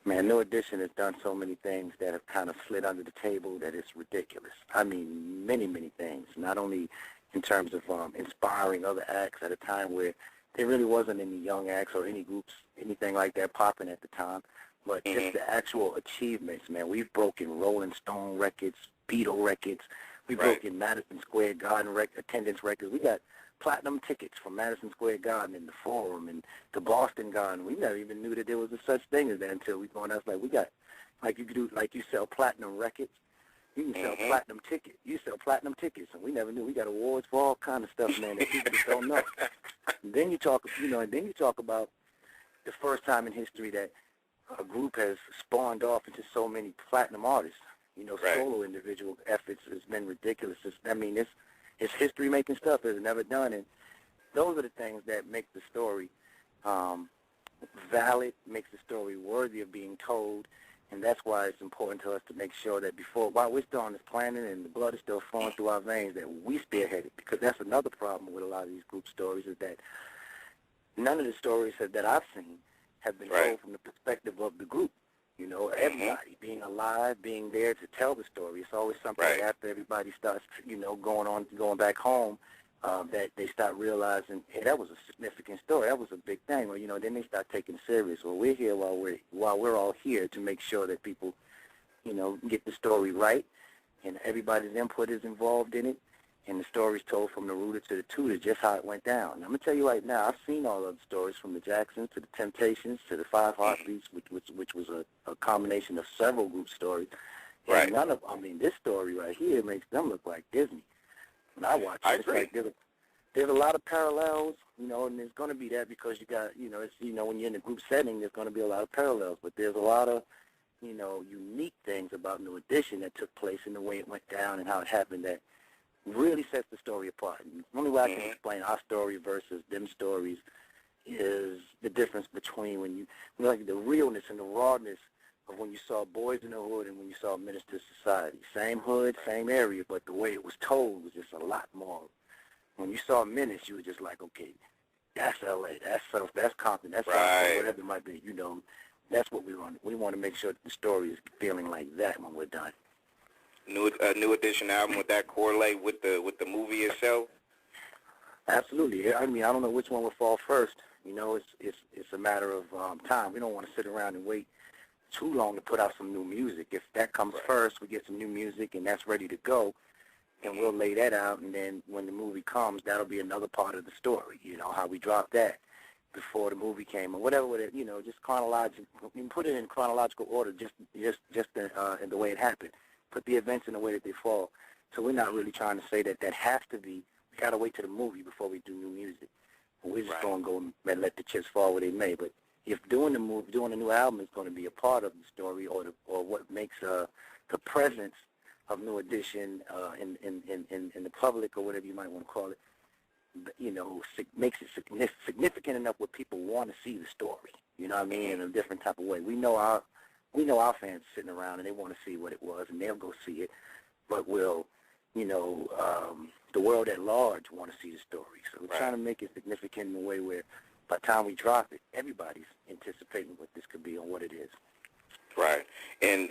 Man, New Edition has done so many things that have kind of slid under the table that it's ridiculous. I mean, many, many things, not only in terms of inspiring other acts at a time where there really wasn't any young acts or any groups, anything like that popping at the time, but just the actual achievements, man. We've broken Rolling Stone records, Beatle records. We've broken Madison Square Garden attendance records. We got platinum tickets from Madison Square Garden and the Forum and the Boston Garden. We never even knew that there was a such thing as that until we found out. Like, we got, like you could do, like you sell platinum records. You can sell platinum tickets. You sell platinum tickets, and we never knew. We got awards for all kind of stuff, man, that people just don't know. And then you talk, about the first time in history that a group has spawned off into so many platinum artists. Solo individual efforts has been ridiculous. It's history-making stuff that is never done, and those are the things that make the story valid, makes the story worthy of being told, and that's why it's important to us to make sure that while we're still on this planet and the blood is still flowing through our veins, that we spearhead it, because that's another problem with a lot of these group stories is that none of the stories that I've seen have been told from the perspective of the group. Everybody being alive, being there to tell the story. It's always something that after everybody starts, going back home, that they start realizing, hey, that was a significant story. That was a big thing. Or, then they start taking it serious. Well, we're here while we're all here to make sure that people, get the story right, and everybody's input is involved in it, and the story's told from the rooter to the tutor, just how it went down. And I'm going to tell you right now, I've seen all of the stories from the Jacksons to the Temptations to the Five Heartbeats, which was a combination of several group stories. And none of, this story right here makes them look like Disney. When I watch it, it's like there's a lot of parallels, and there's going to be that because you got, when you're in a group setting, there's going to be a lot of parallels. But there's a lot of, unique things about New Edition that took place in the way it went down and how it happened that really sets the story apart. And the only way I can explain our story versus them stories is the difference between when you like the realness and the rawness of when you saw Boys in the Hood and when you saw Menace to Society. Same hood, same area, but the way it was told was just a lot more. When you saw Menace, you were just like, okay, that's L.A., that's Compton, that's whatever it might be. That's what we want. We want to make sure that the story is feeling like that when we're done. New Edition album, would that correlate with the movie itself? Absolutely. I don't know which one will fall first. It's a matter of time. We don't want to sit around and wait too long to put out some new music. If that comes first, we get some new music and that's ready to go, and we'll lay that out. And then when the movie comes, that'll be another part of the story. How we dropped that before the movie came or whatever. Just chronological. We can put it in chronological order, just in the way it happened. Put the events in the way that they fall. So we're not really trying to say that has to be, we got to wait to the movie before we do new music. We're just going to go and let the chips fall where they may. But if doing a new album is going to be a part of the story or what makes the presence of New Edition in the public or whatever you might want to call it, makes it significant enough where people want to see the story, in a different type of way. We know our fans sitting around and they want to see what it was, and they'll go see it. But the world at large want to see the story. So we're trying to make it significant in a way where by the time we drop it, everybody's anticipating what this could be and what it is. Right. And,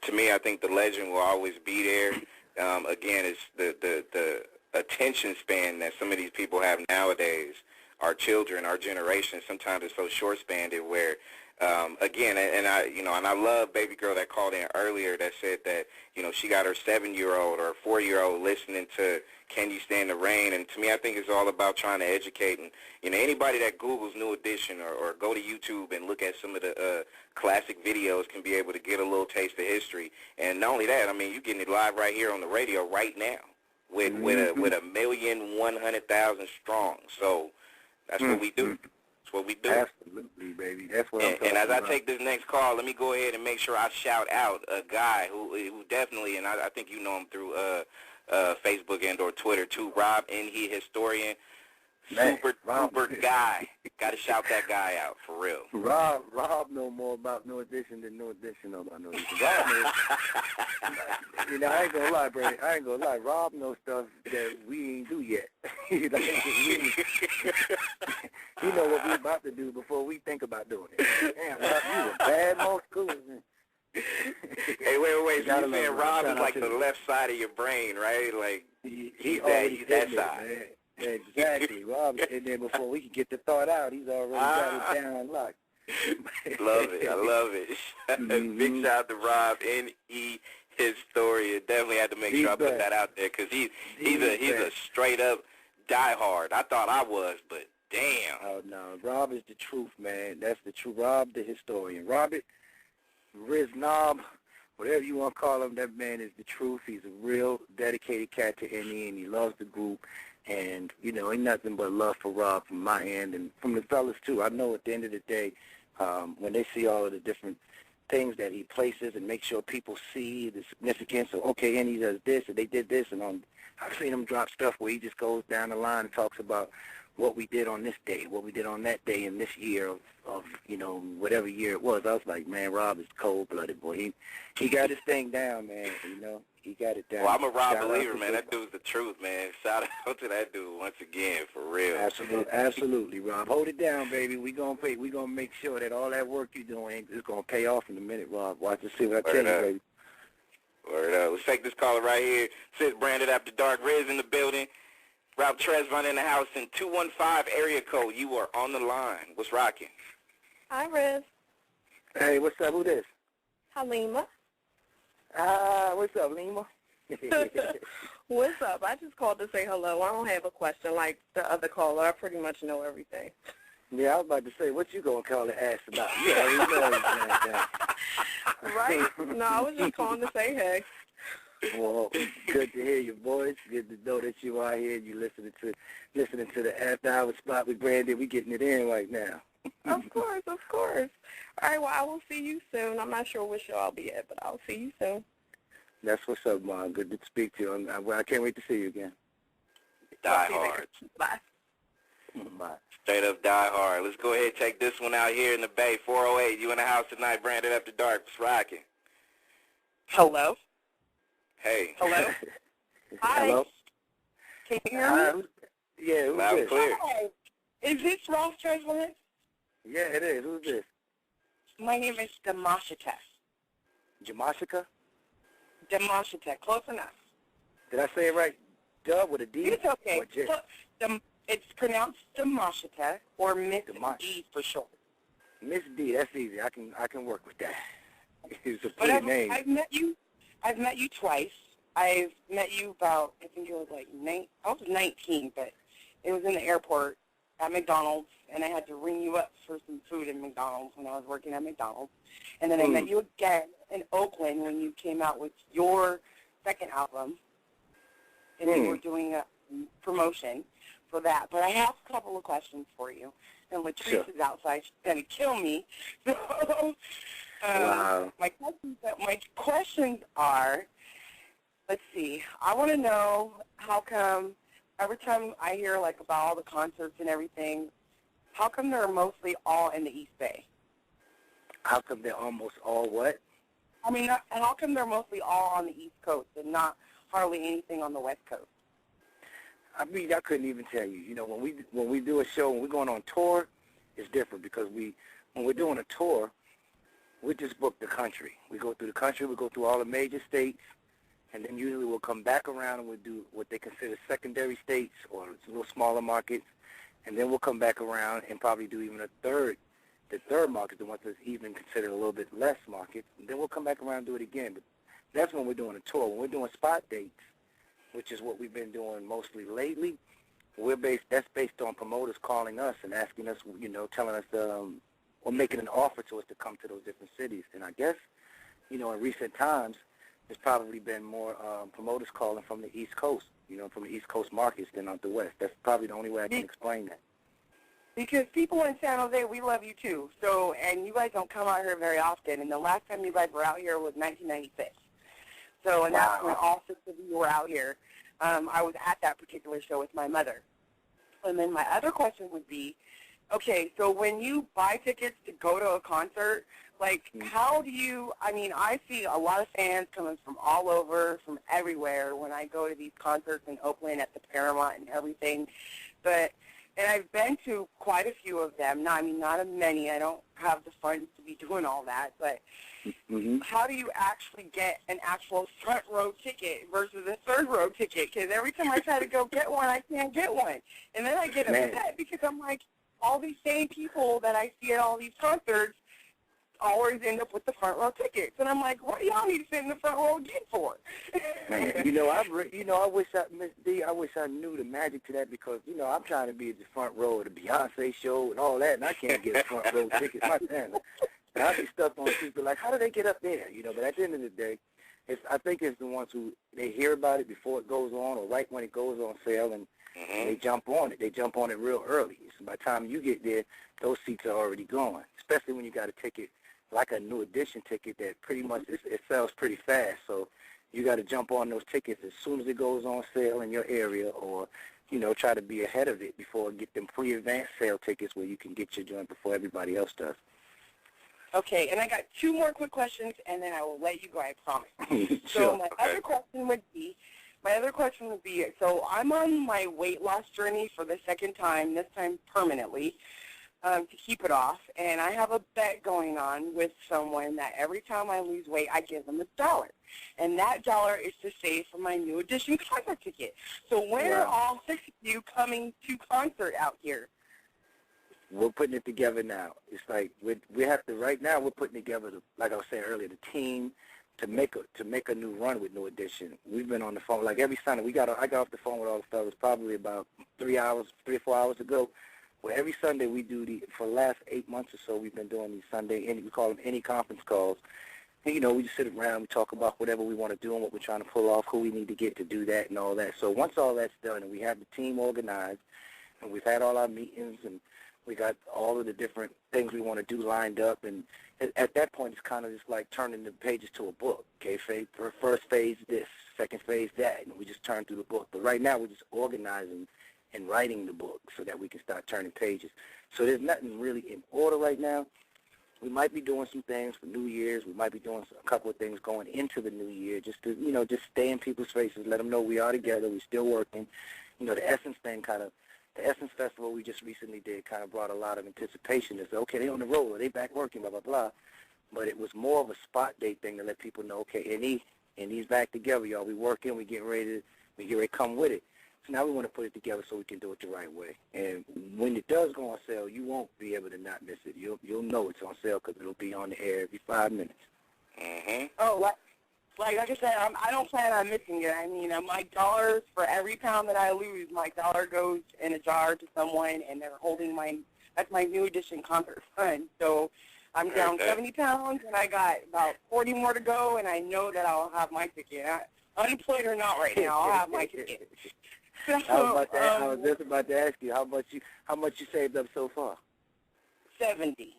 To me, I think the legend will always be there. Again, it's the attention span that some of these people have nowadays. Our children, our generation, sometimes it's so short-spanned where, again, and I love baby girl that called in earlier that said that, she got her 7-year-old or 4-year-old listening to Can You Stand the Rain? And to me, I think it's all about trying to educate. And, anybody that Googles New Edition or go to YouTube and look at some of the classic videos can be able to get a little taste of history. And not only that, I mean, you're getting it live right here on the radio right now with 1,100,000 strong. So that's what we do. That's what we do. Absolutely, baby. That's what I'm talking And as about. I take this next call, let me go ahead and make sure I shout out a guy who definitely, and I think you know him through Facebook and or Twitter too, Rob, N.E. Historian. Man, Super guy. Got to shout that guy out, for real. Rob know more about New Edition than New Edition know about New Edition. Rob knows, I ain't gonna lie, Brady. I ain't gonna lie. Rob knows stuff that we ain't do yet. He know what we about to do before we think about doing it. Damn, Rob, you a bad most school. Hey, wait. So you saying Rob is like the left side of your brain, right? Like, he's that side. Man. Exactly, Rob. And then before we can get the thought out, he's already got it down locked. Love it. I love it. Big shout out to Rob, N.E. Historian. Definitely had to make sure I put that out there because he's a straight up diehard. I thought I was, but damn. Oh no, Rob is the truth, man. That's the truth. Rob, the historian. Robert, Riz Knob, whatever you want to call him, that man is the truth. He's a real dedicated cat to N.E. and he loves the group. And, ain't nothing but love for Rob from my end and from the fellas, too. I know at the end of the day, when they see all of the different things that he places and make sure people see the significance of, okay, and he does this, and they did this, and I've seen him drop stuff where he just goes down the line and talks about what we did on this day, what we did on that day in this year of whatever year it was. I was like, man, Rob is cold-blooded, boy. He got his thing down, man, He got it down. Well, I'm a Rob believer, man. That dude's the truth, man. Shout out to that dude once again, for real. Absolutely, Rob. Hold it down, baby. We gonna make sure that all that work you're doing is gonna pay off in a minute, Rob. Watch and see what I tell you, baby. Word up. Let's take this caller right here. Sis Branded After Dark. Riz in the building. Ralph Tresvant in the house in 215 area code. You are on the line. What's rocking? Hi, Riz. Hey, what's up? Who this? Halima. What's up, Lima? What's up? I just called to say hello. I don't have a question like the other caller. I pretty much know everything. Yeah, I was about to say, what you gonna call and ask about? Yeah, you know everything. Right? No, I was just calling to say hey. Well, good to hear your voice. Good to know that you are here. You listening to the After Hour Spot with Brandon. We getting it in right now. Of course. All right, well, I will see you soon. I'm not sure which show I'll be at, but I'll see you soon. That's what's up, Mom. Good to speak to you. I can't wait to see you again. Die hard. Bye. Bye. Straight up die hard. Let's go ahead and take this one out here in the Bay. 408. You in the house tonight, Branded After Dark. What's rocking? Hello? Hey. Hello? Hi. Hello? Can you hear me? Yeah, who's Loud this? clear. Hi. Is this Ralph Tresvant? Yeah, it is. Who's this? My name is Demashita. Jamashika? Demashita. Close enough. Did I say it right? Dub with a D? It's okay. Or J? It's pronounced Demashita or Miss Demash. D for short. Miss D, that's easy. I can work with that. It's a But pretty name. I've met you twice. I've met you about, I think it was like I was 19, but it was in the airport at McDonald's, and I had to ring you up for some food at McDonald's when I was working at McDonald's. And then I met you again in Oakland when you came out with your second album, and you were doing a promotion for that. But I have a couple of questions for you. And Latrice is outside. She's going to kill me. So Wow. my questions are, let's see, I want to know how come every time I hear like about all the concerts and everything, how come they're mostly all in the East Bay? How come they're almost all what? I mean, how come they're mostly all on the East Coast and not hardly anything on the West Coast? I mean, I couldn't even tell you. You know, when we do a show, when we're going on tour, it's different because when we're doing a tour, we just book the country. We go through the country, we go through all the major states, and then usually we'll come back around and we'll do what they consider secondary states or little smaller markets, and then we'll come back around and probably do even the third market, the ones that's even considered a little bit less markets, and then we'll come back around and do it again. But that's when we're doing a tour. When we're doing spot dates, which is what we've been doing mostly lately, that's based on promoters calling us and asking us, telling us, or making an offer to us to come to those different cities. And I guess, in recent times, there's probably been more promoters calling from the East Coast, from the East Coast markets than out the West. That's probably the only way I can explain that. Because people in San Jose, we love you too. So, and you guys don't come out here very often. And the last time you guys were out here was 1996. So, and that's when all six of you were out here. I was at that particular show with my mother. And then my other question would be, okay, so when you buy tickets to go to a concert, how do you, I see a lot of fans coming from all over, from everywhere when I go to these concerts in Oakland at the Paramount and everything. And I've been to quite a few of them. Not as many. I don't have the funds to be doing all that. But how do you actually get an actual front row ticket versus a third row ticket? Because every time I try to go get one, I can't get one. And then I get upset because I'm like, all these same people that I see at all these concerts always end up with the front row tickets. And I'm like, what do y'all need to sit in the front row again for? Man, Miss D, I wish I knew the magic to that because, I'm trying to be at the front row of the Beyonce show and all that, and I can't get a front row ticket myself. And I see stuff on people like, how do they get up there? But at the end of the day, I think it's the ones who, they hear about it before it goes on or right when it goes on sale, and they jump on it. They jump on it real early. So by the time you get there, those seats are already gone, especially when you got a ticket like a new edition ticket that pretty much it sells pretty fast. So you got to jump on those tickets as soon as it goes on sale in your area, or try to be ahead of it before get them pre-advance sale tickets where you can get your joint before everybody else does. Okay, and I got two more quick questions, and then I will let you go, I promise. Sure. So my other question would be, so I'm on my weight loss journey for the second time, this time permanently, to keep it off, and I have a bet going on with someone that every time I lose weight, I give them $1, and that $1 is to save for my new edition concert ticket. So when are all six of you coming to concert out here? We're putting it together now. It's like we have to, right now we're putting together, like I was saying earlier, the team to make a new run with New Edition. We've been on the phone, like every Sunday, I got off the phone with all the fellas probably about 3 or 4 hours ago. Well, every Sunday we do for the last 8 months or so, we've been doing these Sunday, we call them any conference calls. And, we just sit around, we talk about whatever we want to do and what we're trying to pull off, who we need to get to do that and all that. So once all that's done and we have the team organized and we've had all our meetings and we got all of the different things we want to do lined up, and at that point it's kind of just like turning the pages to a book. Okay, first phase this, second phase that, and we just turn through the book. But right now we're just organizing and writing the book so that we can start turning pages. So there's nothing really in order right now. We might be doing some things for New Year's. We might be doing a couple of things going into the new year just to, just stay in people's faces, let them know we are together, we're still working. The Essence thing the Essence Festival we just recently did kind of brought a lot of anticipation. It's okay, they on the road, they back working, blah, blah, blah. But it was more of a spot date thing to let people know, okay, and he's back together, y'all. We working, we get ready to come with it. So now we want to put it together so we can do it the right way. And when it does go on sale, you won't be able to not miss it. You'll know it's on sale because it'll be on the air every 5 minutes. Oh, like I said, I don't plan on missing it. My dollars, for every pound that I lose, my $1 goes in a jar to someone, and they're holding that's my New Edition concert fund. So I'm down 70 pounds, and I got about 40 more to go, and I know that I'll have my ticket. Unemployed or not right now, I'll have my ticket. So, I was just about to ask you how much you saved up so far. 70.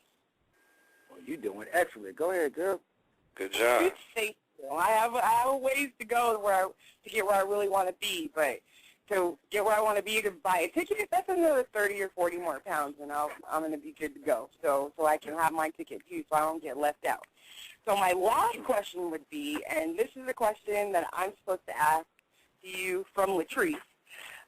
Well, you're doing excellent. Go ahead, girl. Good job. I have a ways to go to get where I really want to be, but to get where I want to be to buy a ticket, that's another 30 or 40 more pounds, and I'm going to be good to go. So I can have my ticket too, so I don't get left out. So my last question would be, and this is a question that I'm supposed to ask you from Latrice,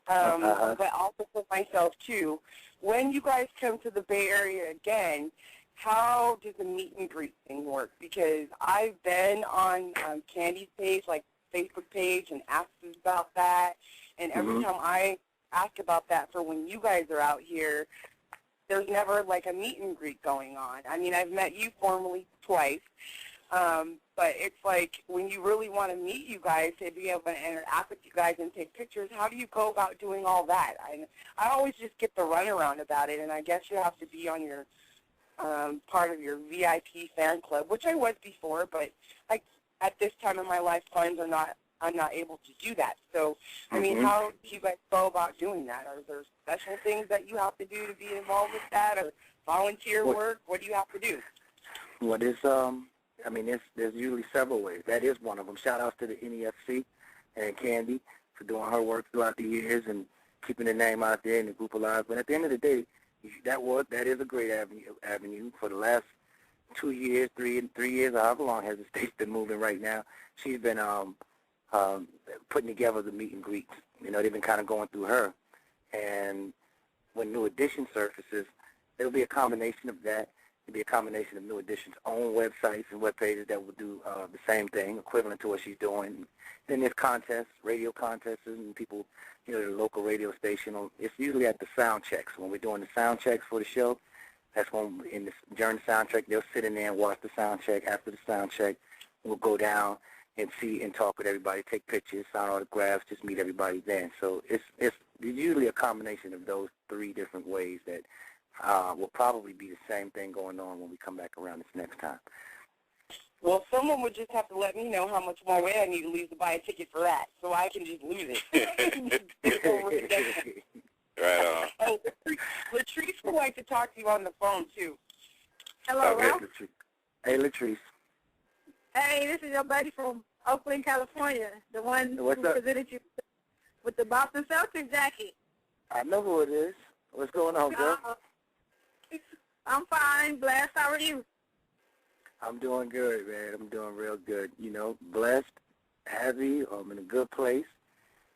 but also for myself too. When you guys come to the Bay Area again, how does the meet and greet thing work? Because I've been on Candy's page, like Facebook page, and asked about that. And every time I ask about that for when you guys are out here, there's never like a meet and greet going on. I mean, I've met you formally twice, but it's like when you really want to meet you guys, to be able to interact with you guys and take pictures, how do you go about doing all that? I always just get the runaround about it, and I guess you have to be on your part of your VIP fan club, which I was before, but like at this time in my life, I'm not able to do that. So, I mean, how do you guys go about doing that? Are there special things that you have to do to be involved with that, or volunteer work? What do you have to do? Well, I mean, there's usually several ways. That is one of them. Shout outs to the NEFC and Candy for doing her work throughout the years and keeping the name out there and the group alive. But at the end of the day, that is a great avenue. For the last 2 years, 3 years, however long has the state's been moving right now, she's been putting together the meet and greets. You know, they've been kind of going through her. And when New Edition surfaces, there'll be a combination of that. It'll be a combination of New Edition's own websites and web pages that will do the same thing, equivalent to what she's doing. Then there's contests, radio contests, and people, you know, the local radio station. It's usually at the sound checks. When we're doing the sound checks for the show, that's when during the sound check, they'll sit in there and watch the sound check. After the sound check, we'll go down and see and talk with everybody, take pictures, sign autographs, just meet everybody then. So it's usually a combination of those 3 different ways that will probably be the same thing going on when we come back around this next time. Well, someone would just have to let me know how much more weight I need to lose to buy a ticket for that, so I can just lose it. Right on. Oh, Latrice would like to talk to you on the phone, too. Hello, Ralph. Hey, Latrice. Hey, this is your buddy from Oakland, California, the one who presented you with the Boston Celtics jacket. I know who it is. What's going on, girl? I'm fine. Blessed. How are you? I'm doing good, man. I'm doing real good. You know, blessed, happy. I'm in a good place,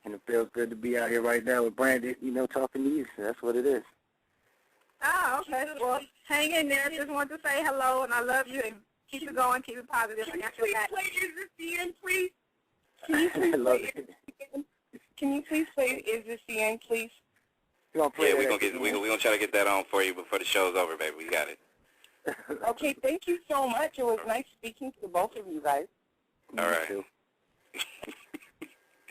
and it feels good to be out here right now with Brandon, you know, talking to you. So that's what it is. Oh, okay. Well, hang in there. Just wanted to say hello, and I love you, and keep it going, keep it positive. Can you please play Is This the End, please? Can you please play Is This the End, please? We're gonna try to get that on for you before the show's over, baby. We got it. Okay, thank you so much. It was nice speaking to both of you guys. All right.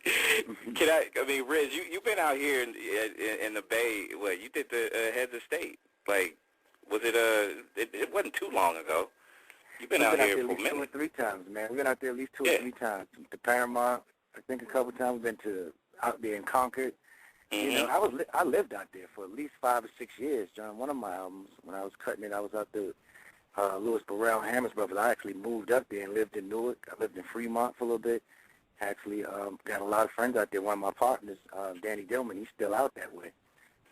I mean, Riz, you've been out here in the Bay. What, you did the heads of state? Like, was it wasn't too long ago. You've been out here for a minute. 2 or 3 times, man. We've been out there at least 2 or 3 times. To Paramount, I think a couple of times. We've been to out there in Concord. You know, I lived out there for at least 5 or 6 years. John, one of my albums, when I was cutting it, I was out there with Louis Burrell and Hammers Brothers. I actually moved up there and lived in Newark. I lived in Fremont for a little bit. Actually, got a lot of friends out there. One of my partners, Danny Dillman, he's still out that way.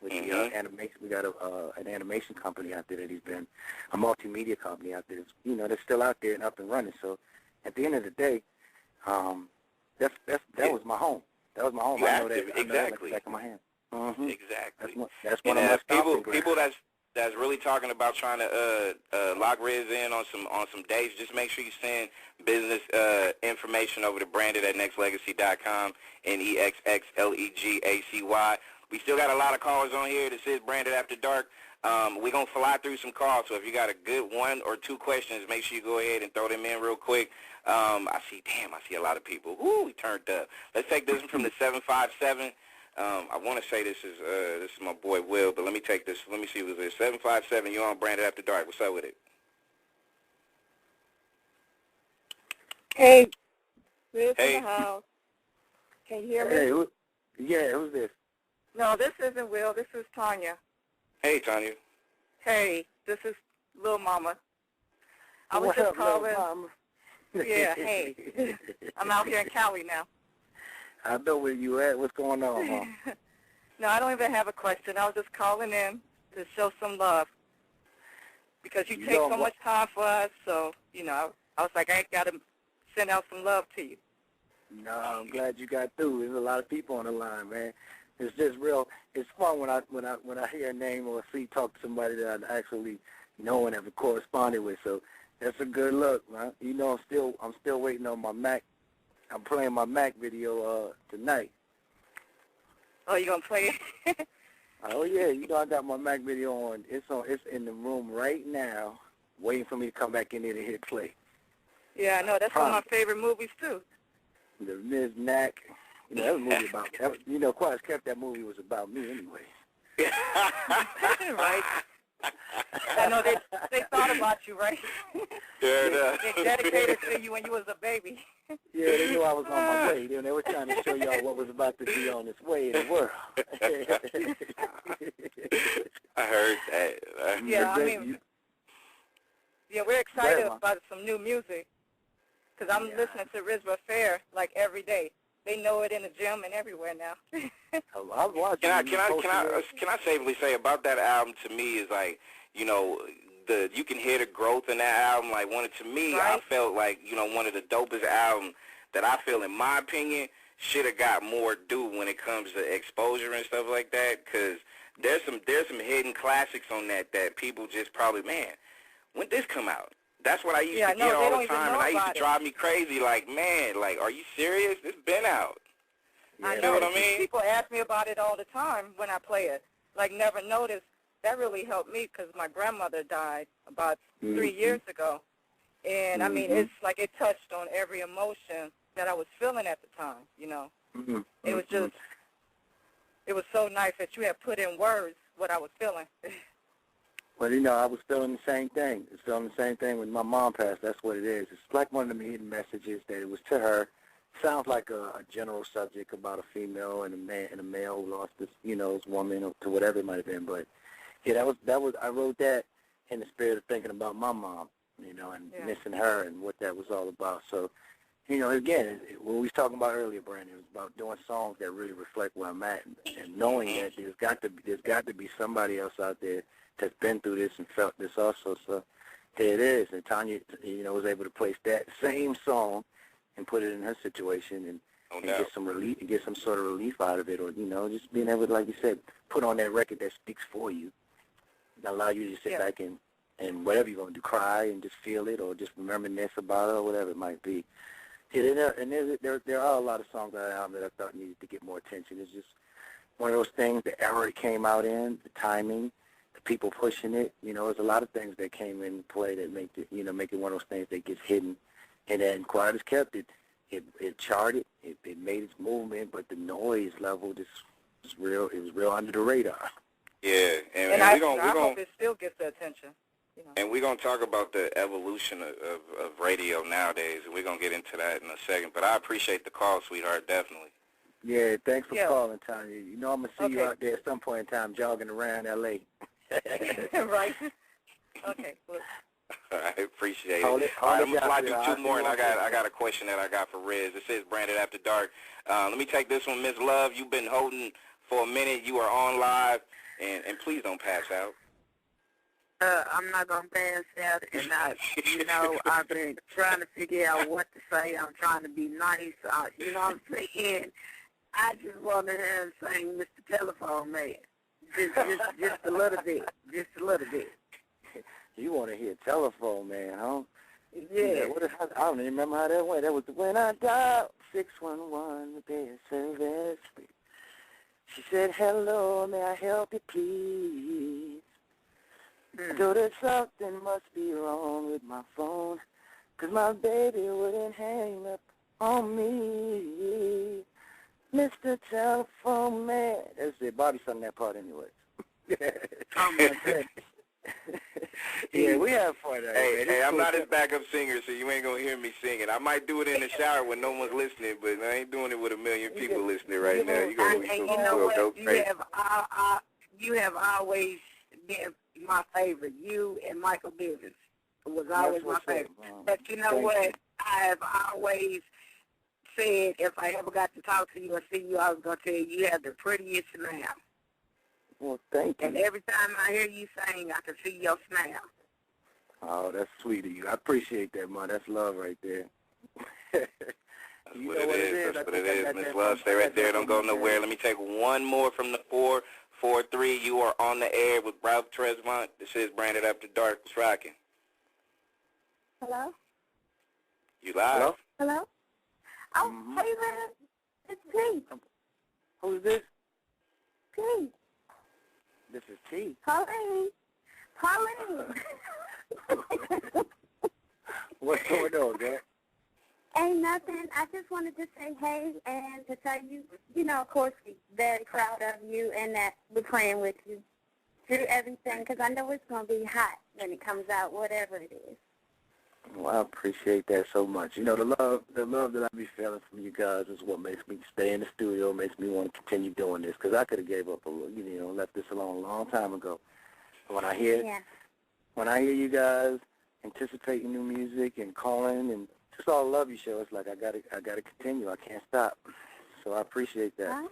With the animation, we got an animation company out there that he's been, a multimedia company out there. You know, they're still out there and up and running. So, at the end of the day, that was my home. That was my home. I know that. Exactly. I know that like the back of my hand. Exactly. That's one of my stopping grounds. People that's really talking about trying to lock Riz in on some dates, just make sure you send business information over to Branded at Nexxlegacy.com, Nexxlegacy. We still got a lot of callers on here that says Branded After Dark. We're going to fly through some calls, so if you got a good 1 or 2 questions, make sure you go ahead and throw them in real quick. I see a lot of people. Woo, we turned up. Let's take this one from the 757. I want to say this is my boy Will, but let me take this. Let me see who's this. 757, you're on Branded After Dark. What's up with it? Hey. Hey. In the house. Can you hear me? Hey, who's this? No, this isn't Will. This is Tanya. Hey, Tanya. Hey, this is Lil Mama. I was just calling. Yeah, hey. I'm out here in Cali now. I know where you at. What's going on, huh? No, I don't even have a question. I was just calling in to show some love because you take so much time for us. So, you know, I was like, I got to send out some love to you. No, I'm glad you got through. There's a lot of people on the line, man. It's just real. It's fun when I hear a name or talk to somebody that I actually no one ever corresponded with. So that's a good look, man. You know, I'm still waiting on my Mac. I'm playing my Mac video tonight. Oh, you gonna play it? Oh yeah, you know I got my Mac video on. It's in the room right now, waiting for me to come back in there to hit play. Yeah, I know. That's one of my favorite movies too. The Ms. Knack. You know, that was a movie about. You know, Quiet as Kept. That movie was about me anyway. Right. I know they thought about you, right? Yeah, they dedicated to you when you was a baby. Yeah, they knew I was on my way. They were trying to show y'all what was about to be on its way in the world. I heard that. Yeah, I mean, yeah, we're excited about some new music because I'm listening to Rizwa Fair like every day. They know it in the gym and everywhere now. I'm watching. Can I safely say about that album? To me, is like, you know, you can hear the growth in that album. Like, to me, right? I felt like, you know, one of the dopest albums that I feel, in my opinion, should have got more due when it comes to exposure and stuff like that. Because there's some hidden classics on that people just probably, man, when did this come out? That's what I used to get all the time, and I used to drive me crazy. Like, man, like, are you serious? It's been out. I You know know what I mean? People ask me about it all the time when I play it. Like, never noticed. That really helped me because my grandmother died about 3 years ago. And, I mean, it's like it touched on every emotion that I was feeling at the time, you know. It was just, it was so nice that you had put in words what I was feeling. Well, you know, I was feeling the same thing. It's feeling the same thing when my mom passed. That's what it is. It's like one of them hidden messages that it was to her. Sounds like a general subject about a female and a male who lost this, you know, his woman or to whatever it might have been. But yeah, that was. I wrote that in the spirit of thinking about my mom, you know, and missing her and what that was all about. So, you know, again, what we was talking about earlier, Brandon, it was about doing songs that really reflect where I'm at, and knowing that there's got to be somebody else out there that's been through this and felt this also. So here it is, and Tanya, you know, was able to place that same song and put it in her situation and get some relief, and get some sort of relief out of it, or, you know, just being able to, like you said, put on that record that speaks for you, and allow you to just sit back and whatever you're going to do, cry and just feel it, or just reminisce about it, or whatever it might be. Yeah, there are a lot of songs on that album that I thought needed to get more attention. It's just one of those things, the era it came out in, the timing, the people pushing it. You know, there's a lot of things that came into play that make it, you know, make it one of those things that gets hidden. And then Quiet as Kept, it charted, it made its movement, but the noise level just was real. It was real under the radar. Yeah, and I hope it still gets the attention. You know. And we're going to talk about the evolution of radio nowadays, and we're going to get into that in a second. But I appreciate the call, sweetheart, definitely. Yeah, thanks for calling, Tanya. You know I'm going to see you out there at some point in time jogging around L.A. Right. Okay, well. I appreciate it. All right, I'm going to slide through two more, and I got a question that I got for Riz. It says Branded After Dark. Let me take this one. Miss Love, you've been holding for a minute. You are on live, and please don't pass out. I'm not going to pass out, and I've been trying to figure out what to say. I'm trying to be nice. You know what I'm saying? I just want to hear him sing Mr. Telephone Man. Just a little bit. Just a little bit. You want to hear Telephone Man, huh? Yeah. I don't even remember how that went. That was when I dialed 611 repair service. She said, hello, may I help you, please? So there's something must be wrong with my phone, 'cause my baby wouldn't hang up on me. Mr. Telephone Man. That's it. Bobby sung that part anyway. Oh, my goodness. Yeah, we have fun. Hey, I'm not his backup singer, so you ain't going to hear me singing. I might do it in the shower when no one's listening, but I ain't doing it with a million people listening right now. You're going to be so crazy. You have always been my favorite. You and Michael Bivens was always my favorite. But you know what? I have always said if I ever got to talk to you or see you, I was going to tell you have the prettiest smile. Well, thank you. And every time I hear you sing, I can see your smile. Oh, that's sweet of you. I appreciate that, man. That's love right there. That's what it is. Miss Love, stay right there. Don't go nowhere. Let me take one more from the 4-3. You are on the air with Ralph Tresvant. This is Branded After Dark. It's rocking. Hello? You live? Hello? Hello? Oh, hey, man. It's T. Who's this? T. This is T. Pauline. What's going on, man? Ain't nothing. I just wanted to say hey and to tell you, of course, we're very proud of you and that we're praying with you through everything because I know it's going to be hot when it comes out, whatever it is. Well, I appreciate that so much. The love that I be feeling from you guys is what makes me stay in the studio, makes me want to continue doing this because I could have gave up left this alone a long time ago. But when I hear you guys anticipating new music and calling and just all the love you show, it's like I gotta continue. I can't stop. So I appreciate that.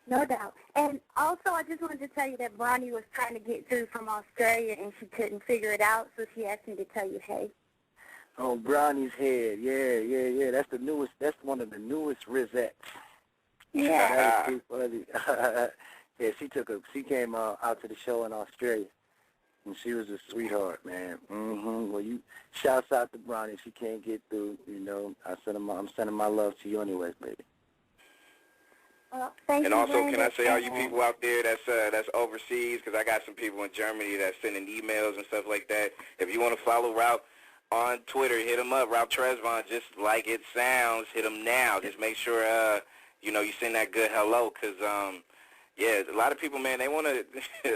No doubt. And also, I just wanted to tell you that Bronny was trying to get through from Australia and she couldn't figure it out, so she asked me to tell you hey. Oh, Bronny's head. Yeah. That's the newest. That's one of the newest Rizettes. Yeah. That is too funny. Yeah, she came out to the show in Australia. And she was a sweetheart, man. Well, shouts out to Bronny. She can't get through. I'm sending my love to you, anyways, baby. Well, thank and you, also, Brandon. can I say all you people out there that's overseas, because I got some people in Germany that's sending emails and stuff like that. If you want to follow Ralph on Twitter, hit him up, Ralph Tresvant, just like it sounds. Hit him now. Just make sure you send that good hello, because yeah, a lot of people, man, they want to.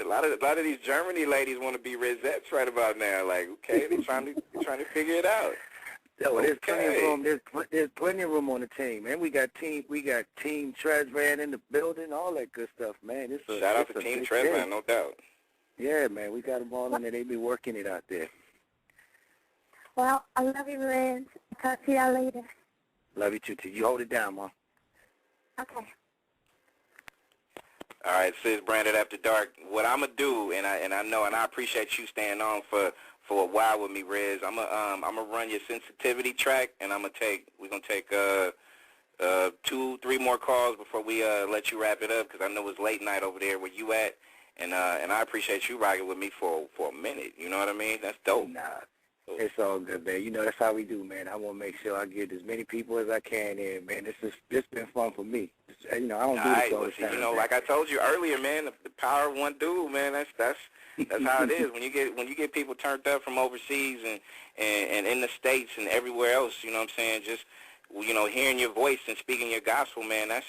a lot of these Germany ladies want to be Rizettes right about now. Like, okay, they're trying to figure it out. Yo, there's plenty of room. There's plenty of room on the team, man. We got Team Tresvant in the building, all that good stuff, man. Shout out to Team Tresvant, no doubt. Yeah, man, we got them all in there. They be working it out there. Well, I love you, Liz. Talk to y'all later. Love you too, T. You hold it down, Mom. Okay. All right, this is Branded After Dark. What I'm gonna do, and I know, and I appreciate you staying on for a while with me, Riz. I'm gonna run your sensitivity track, and we're gonna take 2-3 more calls before we let you wrap it up, because I know it's late night over there where you at, and I appreciate you rocking with me for a minute. You know what I mean? That's dope. Nah, it's all good, man. That's how we do, man. I want to make sure I get as many people as I can in, man. This been fun for me. I don't do this all the time. Like I told you earlier, man, the power of one dude, man. That's how it is. When you get people turned up from overseas and in the States and everywhere else, you know what I'm saying? Just hearing your voice and speaking your gospel, man. That's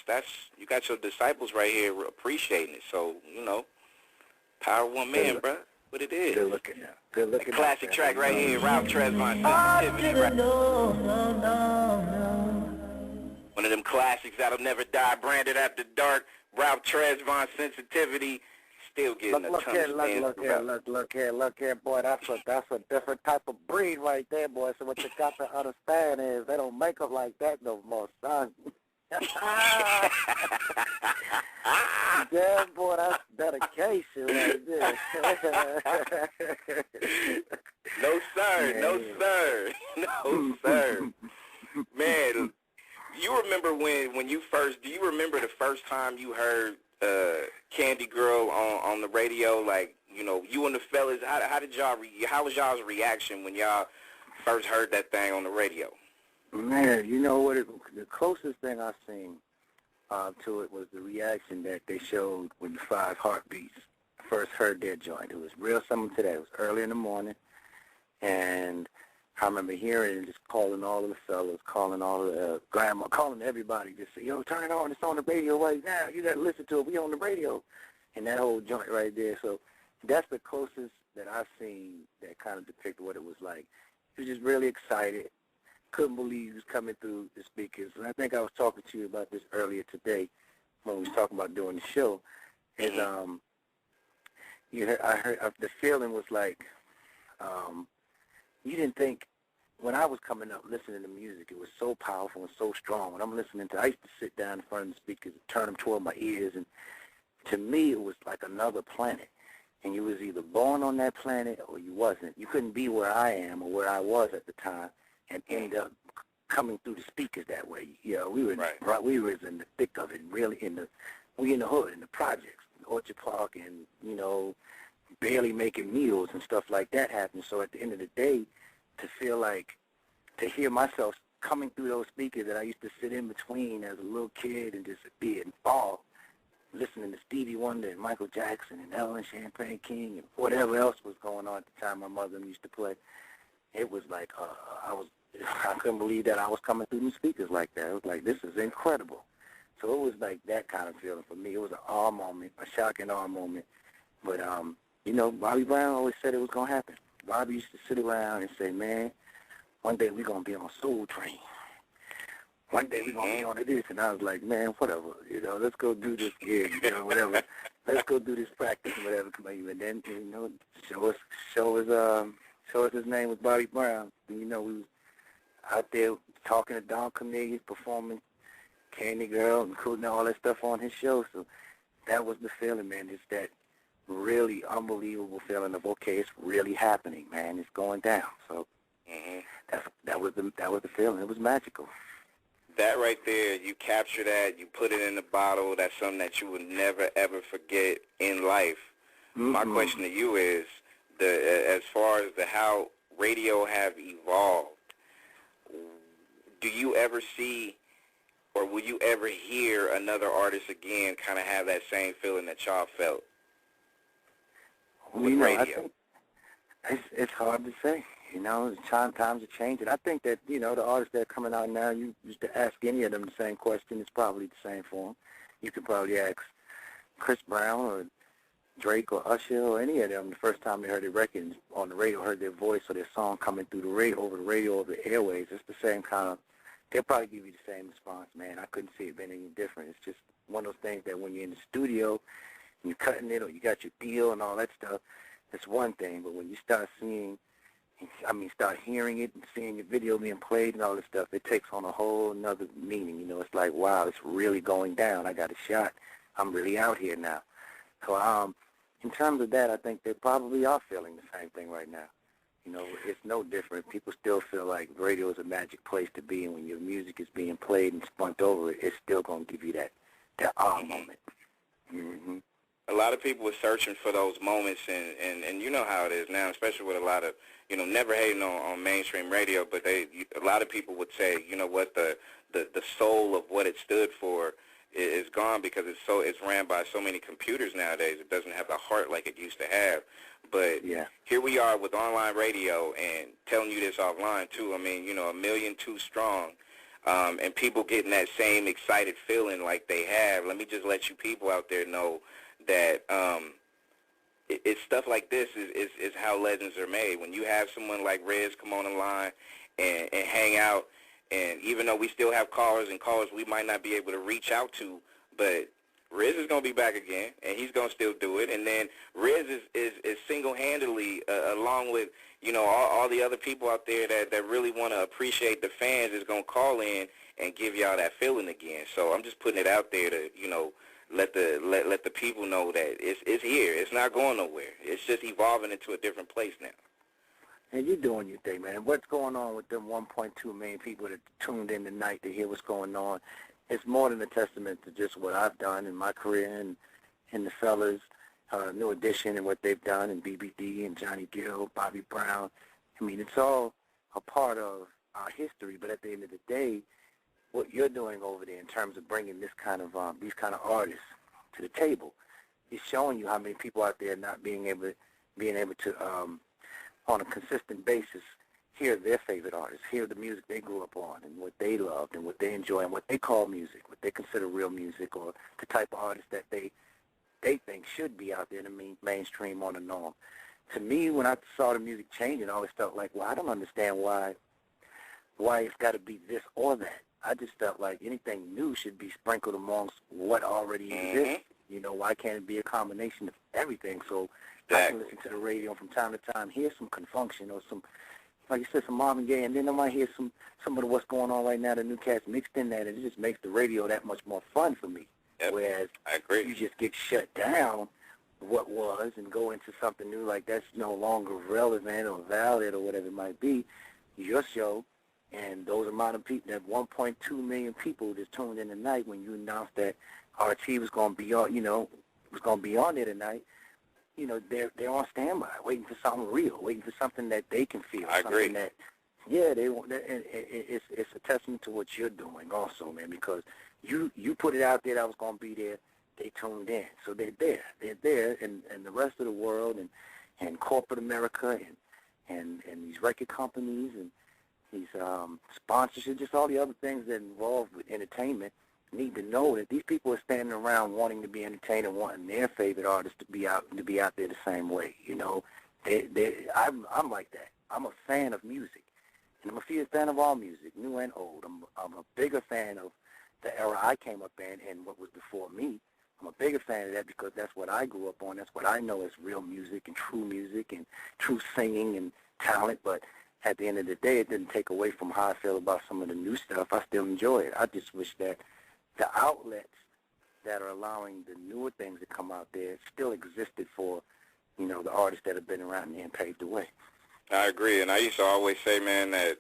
you got your disciples right here appreciating it. So power of one man, bro. What it is. Good looking now. Good looking. Classic track right here, Ralph Tresvant. One of them classics that'll never die. Branded After Dark. Ralph Tresvant, Sensitivity. Still getting a ton of fans. Look here, boy. That's a different type of breed right there, boy. So what you got to understand is they don't make them like that no more, son. Yeah, boy, that's dedication right there. No, sir. No, sir. No, sir. Man, you remember when you first, do you remember the first time you heard Candy Girl on the radio? Like, you and the fellas, how was y'all's reaction when y'all first heard that thing on the radio? Man, you know what? The closest thing I've seen to it was the reaction that they showed when the 5 Heartbeats first heard their joint. It was real similar to that. It was early in the morning, and I remember hearing and just calling all of the fellas, calling all of the grandma, calling everybody, just say, turn it on. It's on the radio right now. You got to listen to it. We on the radio. And that whole joint right there. So that's the closest that I've seen that kind of depicted what it was like. He was just really excited. Couldn't believe he was coming through the speakers. And I think I was talking to you about this earlier today when we was talking about doing the show. Is I heard the feeling was like you didn't think when I was coming up listening to music, it was so powerful and so strong. When I'm listening to, I used to sit down in front of the speakers and turn them toward my ears, and to me it was like another planet. And you was either born on that planet or you wasn't. You couldn't be where I am or where I was at the time and end up coming through the speakers that way. We were we was in the thick of it, really we in the hood, in the projects, Orchard Park and, you know, barely making meals and stuff like that happen. So at the end of the day, to feel like, to hear myself coming through those speakers that I used to sit in between as a little kid and just be involved, listening to Stevie Wonder and Michael Jackson and Ellen Champagne King and whatever else was going on at the time my mother used to play, it was like I couldn't believe that I was coming through the speakers like that. It was like, this is incredible. So it was like that kind of feeling for me. It was an awe moment, a shock and awe moment. But, you know, Bobby Brown always said it was going to happen. Bobby used to sit around and say, man, one day we're going to be on Soul Train. One day we're going to be on this. And I was like, man, whatever. You know, let's go do this gig, you know, whatever. Let's go do this practice, whatever. And then, you know, show us his name was Bobby Brown. And, you know, we was out there talking to Don Cornelius, performing Candy Girl and including all that stuff on his show. So that was the feeling, man. It's that really unbelievable feeling of, okay, it's really happening, man. It's going down. So that was the feeling. It was magical. That right there, you capture that, you put it in the bottle. That's something that you will never, ever forget in life. My question to you is, as far as how radio have evolved, do you ever see or will you ever hear another artist again kind of have that same feeling that y'all felt with radio? I think it's hard to say. You know, times are changing. I think that, you know, the artists that are coming out now, you used to ask any of them the same question, it's probably the same for them. You could probably ask Chris Brown or Drake or Usher or any of them the first time they heard their record on the radio, heard their voice or their song coming through the radio, over the airwaves. It's the same kind of, they'll probably give you the same response, man. I couldn't see it being any different. It's just one of those things that when you're in the studio and you're cutting it or you got your deal and all that stuff, it's one thing. But when you start start hearing it and seeing your video being played and all this stuff, it takes on a whole another meaning. You know, it's like, wow, it's really going down. I got a shot. I'm really out here now. So in terms of that, I think they probably are feeling the same thing right now. You know, it's no different. People still feel like radio is a magic place to be, and when your music is being played and spunked over it, it's still going to give you that moment. Mm-hmm. A lot of people are searching for those moments, and you know how it is now, especially with a lot of, you know, never hating on mainstream radio, but a lot of people would say, you know what, the soul of what it stood for is gone because it's ran by so many computers nowadays. It doesn't have the heart like it used to have. But here we are with online radio, and telling you this offline too. I mean, you know, 1.2 million strong, and people getting that same excited feeling like they have. Let me just let you people out there know that it's stuff like this is how legends are made. When you have someone like Riz come on the line and hang out, and even though we still have callers we might not be able to reach out to, but Riz is going to be back again, and he's going to still do it. And then Riz is single-handedly, along with, you know, all the other people out there that really want to appreciate the fans, is going to call in and give y'all that feeling again. So I'm just putting it out there to, you know, let the people know that it's here. It's not going nowhere. It's just evolving into a different place now. And you're doing your thing, man. What's going on with them 1.2 million people that tuned in tonight to hear what's going on? It's more than a testament to just what I've done in my career and the fellas, New Edition and what they've done, and BBD and Johnny Gill, Bobby Brown. I mean, it's all a part of our history, but at the end of the day, what you're doing over there in terms of bringing this kind of these kind of artists to the table is showing you how many people out there not being able to on a consistent basis hear their favorite artists, hear the music they grew up on and what they loved and what they enjoy and what they call music, what they consider real music, or the type of artists that they think should be out there in the mainstream on the norm. To me, when I saw the music changing, I always felt like, well, I don't understand why it's got to be this or that. I just felt like anything new should be sprinkled amongst what already exists. You know, why can't it be a combination of everything? So I can listen to the radio from time to time, hear some Confunction or some, like you said, some Marvin Gaye, and then I might hear some of what's going on right now, the new cats mixed in that, and it just makes the radio that much more fun for me. Yep. Whereas I agree. You just get shut down what was and go into something new like that's no longer relevant or valid or whatever it might be. Your show and those amount of people, that 1.2 million people that tuned in tonight when you announced that RT was going to be, you know, was going to be on there tonight, you know, they're on standby, waiting for something real, waiting for something that they can feel. I agree. Something that, yeah, it's a testament to what you're doing also, man, because you put it out there that I was going to be there. They tuned in. So they're there, and the rest of the world and corporate America and these record companies and these sponsorships, just all the other things that involve with entertainment, need to know that these people are standing around wanting to be entertained and wanting their favorite artists to be out there the same way. You know, I'm like that. I'm a fan of music, and I'm a fan of all music, new and old. I'm a bigger fan of the era I came up in and what was before me. I'm a bigger fan of that because that's what I grew up on. That's what I know as real music and true singing and talent. But at the end of the day, it didn't take away from how I feel about some of the new stuff. I still enjoy it. I just wish that the outlets that are allowing the newer things to come out there still existed for, you know, the artists that have been around there and paved the way. I agree, and I used to always say, man, that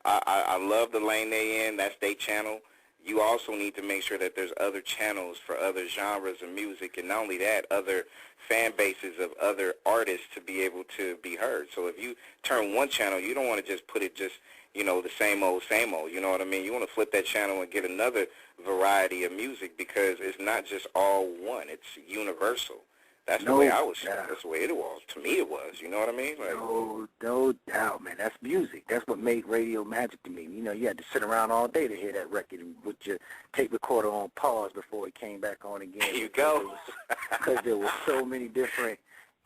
I love the lane they in. That's their channel. You also need to make sure that there's other channels for other genres of music, and not only that, other fan bases of other artists to be able to be heard. So if you turn one channel, you don't want to just put it just, you know, the same old, you know what I mean? You want to flip that channel and get another variety of music because it's not just all one. It's universal. That's the way I was. That's the way it was. To me, it was. You know what I mean? Like, no doubt, man. That's music. That's what made radio magic to me. You know, you had to sit around all day to hear that record and with your tape recorder on pause before it came back on again. There you go. Because there were so many different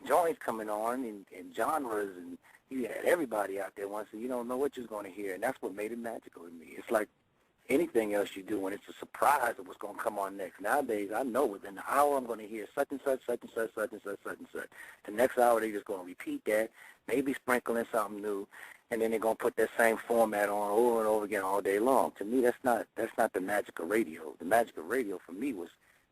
joints coming on and genres, and you had everybody out there once, and you don't know what you're going to hear, and that's what made it magical to me. It's like anything else you do when it's a surprise of what's going to come on next. Nowadays, I know within an hour I'm going to hear such and such, such and such, such and such, such and such. The next hour they're just going to repeat that, maybe sprinkle in something new, and then they're going to put that same format on over and over again all day long. To me, that's not the magic of radio. The magic of radio for me was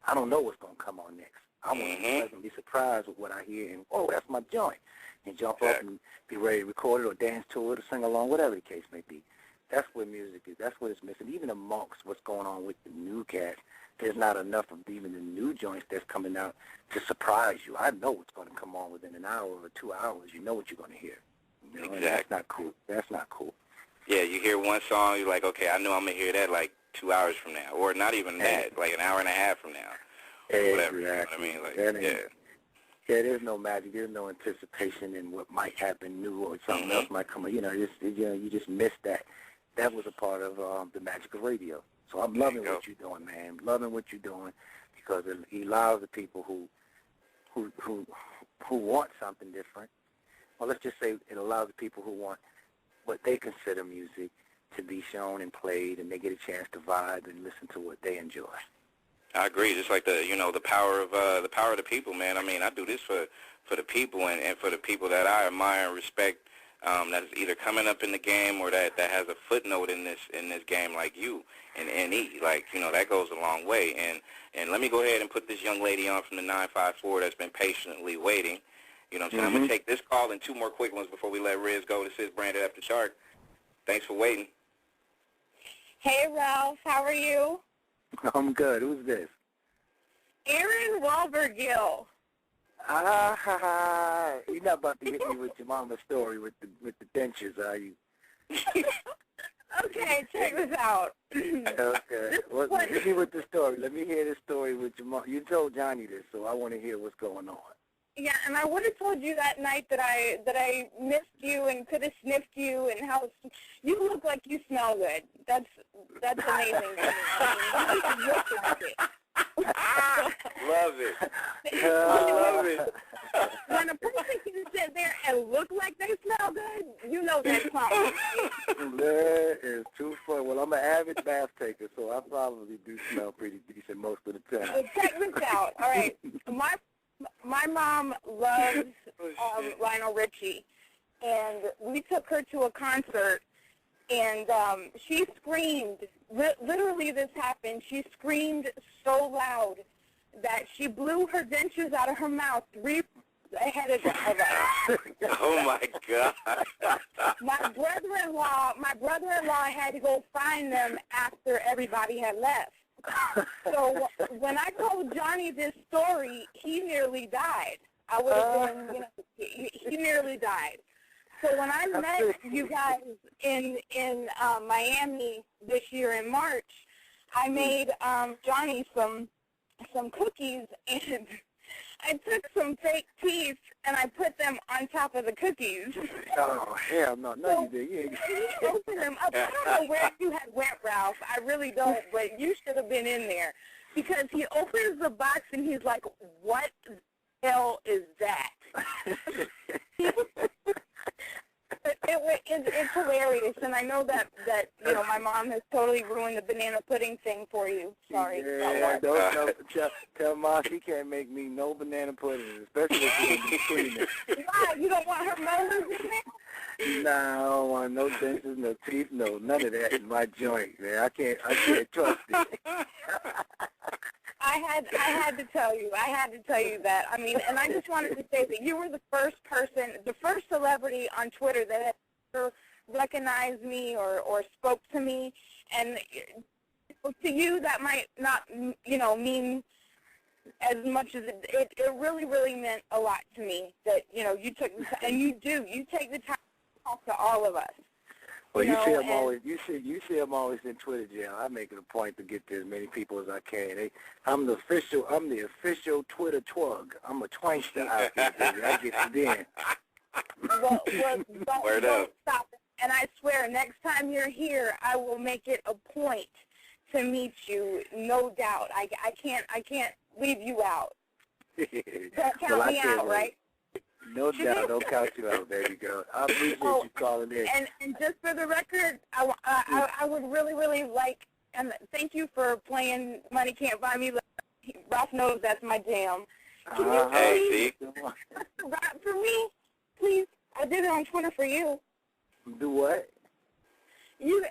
I don't know what's going to come on next. I want to be pleasantly surprised with what I hear, and, oh, that's my joint, and jump up and be ready to record it or dance to it or sing along, whatever the case may be. That's where music is. That's what it's missing. Even amongst what's going on with the new cats, there's not enough of even the new joints that's coming out to surprise you. I know what's going to come on within an hour or 2 hours. You know what you're going to hear. You know, and that's not cool. That's not cool. Yeah, you hear one song, you're like, okay, I know I'm going to hear that like 2 hours from now, or not even that, like an hour and a half from now. Whatever, you know what I mean? Like, yeah, there's no magic. There's no anticipation in what might happen new or something else might come. You know, you just miss that. That was a part of the magic of radio. So I'm loving what you're doing, man. Loving what you're doing because it allows the people who want something different. Well, let's just say it allows the people who want what they consider music to be shown and played, and they get a chance to vibe and listen to what they enjoy. I agree. Just like the power of the people, man. I mean, I do this for the people and for the people that I admire and respect. That is either coming up in the game or that has a footnote in this game, like you and NE. Like, you know, that goes a long way. And let me go ahead and put this young lady on from the 954 that's been patiently waiting. You know what I'm saying? I'm going to take this call and two more quick ones before we let Riz go. This is Branded After Dark. Thanks for waiting. Hey, Ralph. How are you? I'm good. Who's this? Aaron Walbergill. You're not about to hit me with your mama's story with the dentures, are you? Okay, check this out. Okay. Hit me with the story. Let me hear the story with your mom. You told Johnny this, so I want to hear what's going on. Yeah, and I would have told you that night that I missed you and could have sniffed you and how you look like you smell good. That's amazing to me. I mean, you look like it. Love it. Love it. When a person can sit there and look like they smell good, you know that's fine. That is too funny. Well, I'm an avid bath taker, so I probably do smell pretty decent most of the time. Well, check this out. All right. My mom loves Lionel Richie, and we took her to a concert, and she screamed. Literally, this happened. She screamed so loud that she blew her dentures out of her mouth 3 ahead of us. Oh my God! My brother-in-law had to go find them after everybody had left. So when I told Johnny this story, he nearly died. I would have been, he nearly died. So when I met you guys in Miami this year in March, I made Johnny some cookies, and I took some fake teeth and I put them on top of the cookies. Oh, hell no. No, you did. You opened them up. I don't know where you had went, Ralph. I really don't, but you should have been in there. Because he opens the box and he's like, what the hell is that? It's hilarious, and I know that my mom has totally ruined the banana pudding thing for you. Sorry. Yeah, don't tell Ma she can't make me no banana pudding, especially if she's going to be cleaning it. Why? You don't want her molars in there? Nah, I don't want no dentures, no teeth, no none of that in my joint, man. I can't trust it. I had to tell you that. I mean, and I just wanted to say that you were the first celebrity on Twitter that had ever recognized me or spoke to me. And to you, that might not, mean as much as it really, really meant a lot to me that, you took the time, and you take the time to talk to all of us. Well, you see I'm always in Twitter jail. I make it a point to get to as many people as I can. I'm the official Twitter twug. I'm a twangster out there, baby. I get you in. Well, don't stop it. And I swear, next time you're here, I will make it a point to meet you. No doubt. I can't leave you out. Don't count me out, right? No doubt, don't count you out, baby girl. I appreciate you calling in. And just for the record, I would really, really like, and thank you for playing Money Can't Buy Me Love. Ralph knows that's my jam. Can you please rap for me, please? I did it on Twitter for you. Do what? You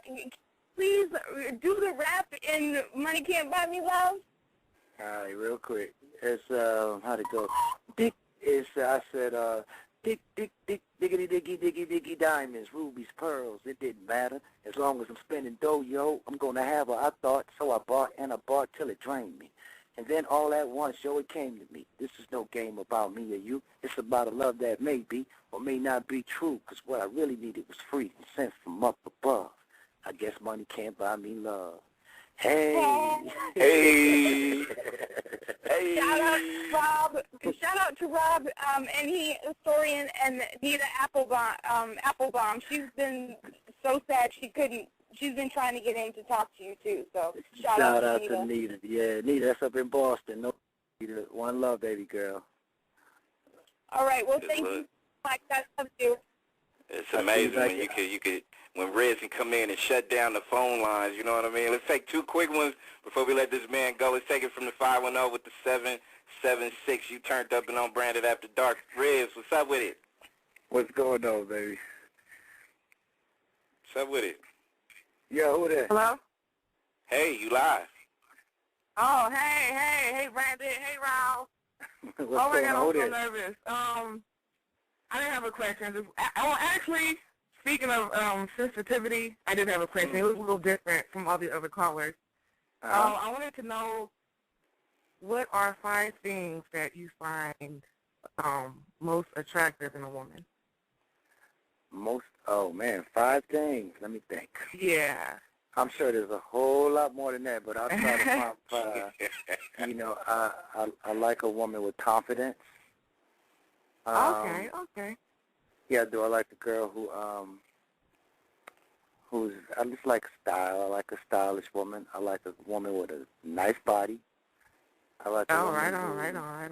please do the rap in Money Can't Buy Me Love. All right, real quick. It's how'd it go? Dick. I said, diggity, diggy, diamonds, rubies, pearls, it didn't matter. As long as I'm spending dough, yo, I'm going to have her, I thought, so I bought till it drained me. And then all at once, yo, it came to me. This is no game about me or you. It's about a love that may be or may not be true, because what I really needed was free and sent from up above. I guess money can't buy me love. Hey. Hey. Hey. Shout out to Rob, any historian, and Nita Applebaum. She's been so sad she's been trying to get in to talk to you too. So shout out to Nita. Yeah, Nita, that's up in Boston. No, Nita, one love, baby girl. All right. Well, thank you. Like that, love you. It's amazing when you could when Reds can come in and shut down the phone lines, you know what I mean? Let's take two quick ones before we let this man go. Let's take it from the 510 with the 776. You turned up and on branded after dark. Reds, what's up with it? What's going on, baby? What's up with it? Yeah, who there? Hello? Hey, you live. Oh, hey, Brandon. Hey, Ralph. What's oh, my going God, on? I'm so nervous. I didn't have a question. Actually, speaking of sensitivity, I did have a question. It was a little different from all the other callers. I wanted to know, what are 5 things that you find most attractive in a woman? Oh, man, 5 things. Let me think. Yeah. I'm sure there's a whole lot more than that, but I'll try to find 5. I like a woman with confidence. Okay. Yeah, I do. I like a girl I just like style. I like a stylish woman. I like a woman with a nice body. I like a woman right on.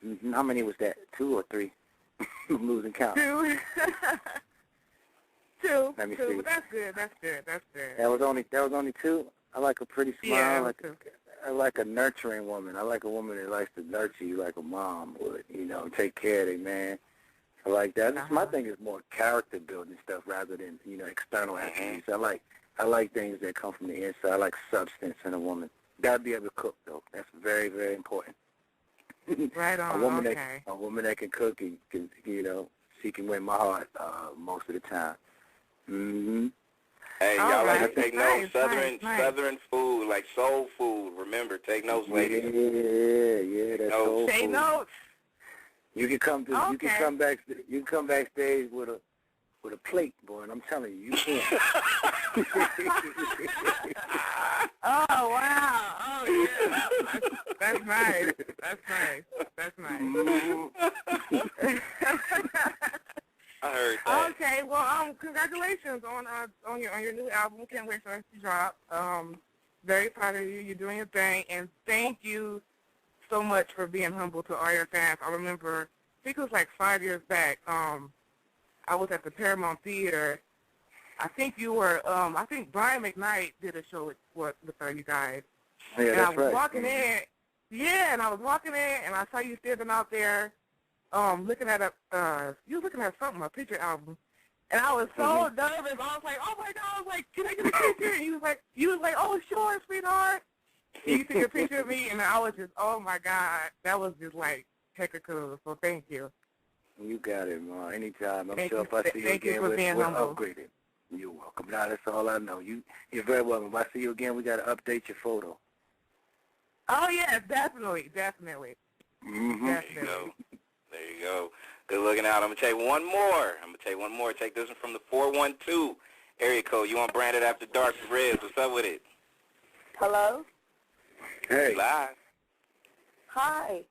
Mm-hmm. How many was that? 2 or 3? I'm losing count. 2. 2. Let me see. see. But that's good. That was only 2. I like a pretty smile. Yeah, I like a nurturing woman. I like a woman that likes to nurture you like a mom would, take care of their man. I like that. My thing is more character building stuff rather than, external attributes. I like things that come from the inside. I like substance in a woman. Gotta be able to cook though. That's very, very important. Right on. A woman that can cook and she can win my heart most of the time. Mm-hmm. Hey, All y'all right. like to take Nice, notes. Southern nice. Southern food, like soul food. Remember, take notes, ladies. Yeah, that's No. soul Take food. notes. You can come to, you Okay. can come back, you can come backstage with a plate, boy, and I'm telling you, you can't. Oh, wow. Oh, yeah. That's nice. That's nice. That's nice. I heard that. Okay, well, congratulations on your new album. Can't wait for it to drop. Very proud of you. You're doing your thing, and thank you so much for being humble to all your fans. I remember, I think it was like 5 years back. I was at the Paramount Theater. I think you were. I think Brian McKnight did a show with you guys. Yeah, and that's I was right. walking in. Yeah, and I was walking in, and I saw you standing out there. Looking at you were looking at something, a picture album, and I was so nervous. I was like, oh my God! I was like, can I get a picture? And you was like, oh sure, sweetheart. And you took a picture of me, and I was just, oh my God, that was just like hecka cool. So thank you. You got it, Ma. Anytime. I'm Thank sure you. if I see you Thank you again, for being we're humble. upgraded. You're welcome. Now that's all I know. You're very welcome. If I see you again, we got to update your photo. Oh yes, definitely. Mm-hmm. There you go. There you go. Good looking out. I'm going to tell you one more. Take this one from the 412 area code. You on Branded After Dark with Reds. What's up with it? Hello? Hey. Live. Hi.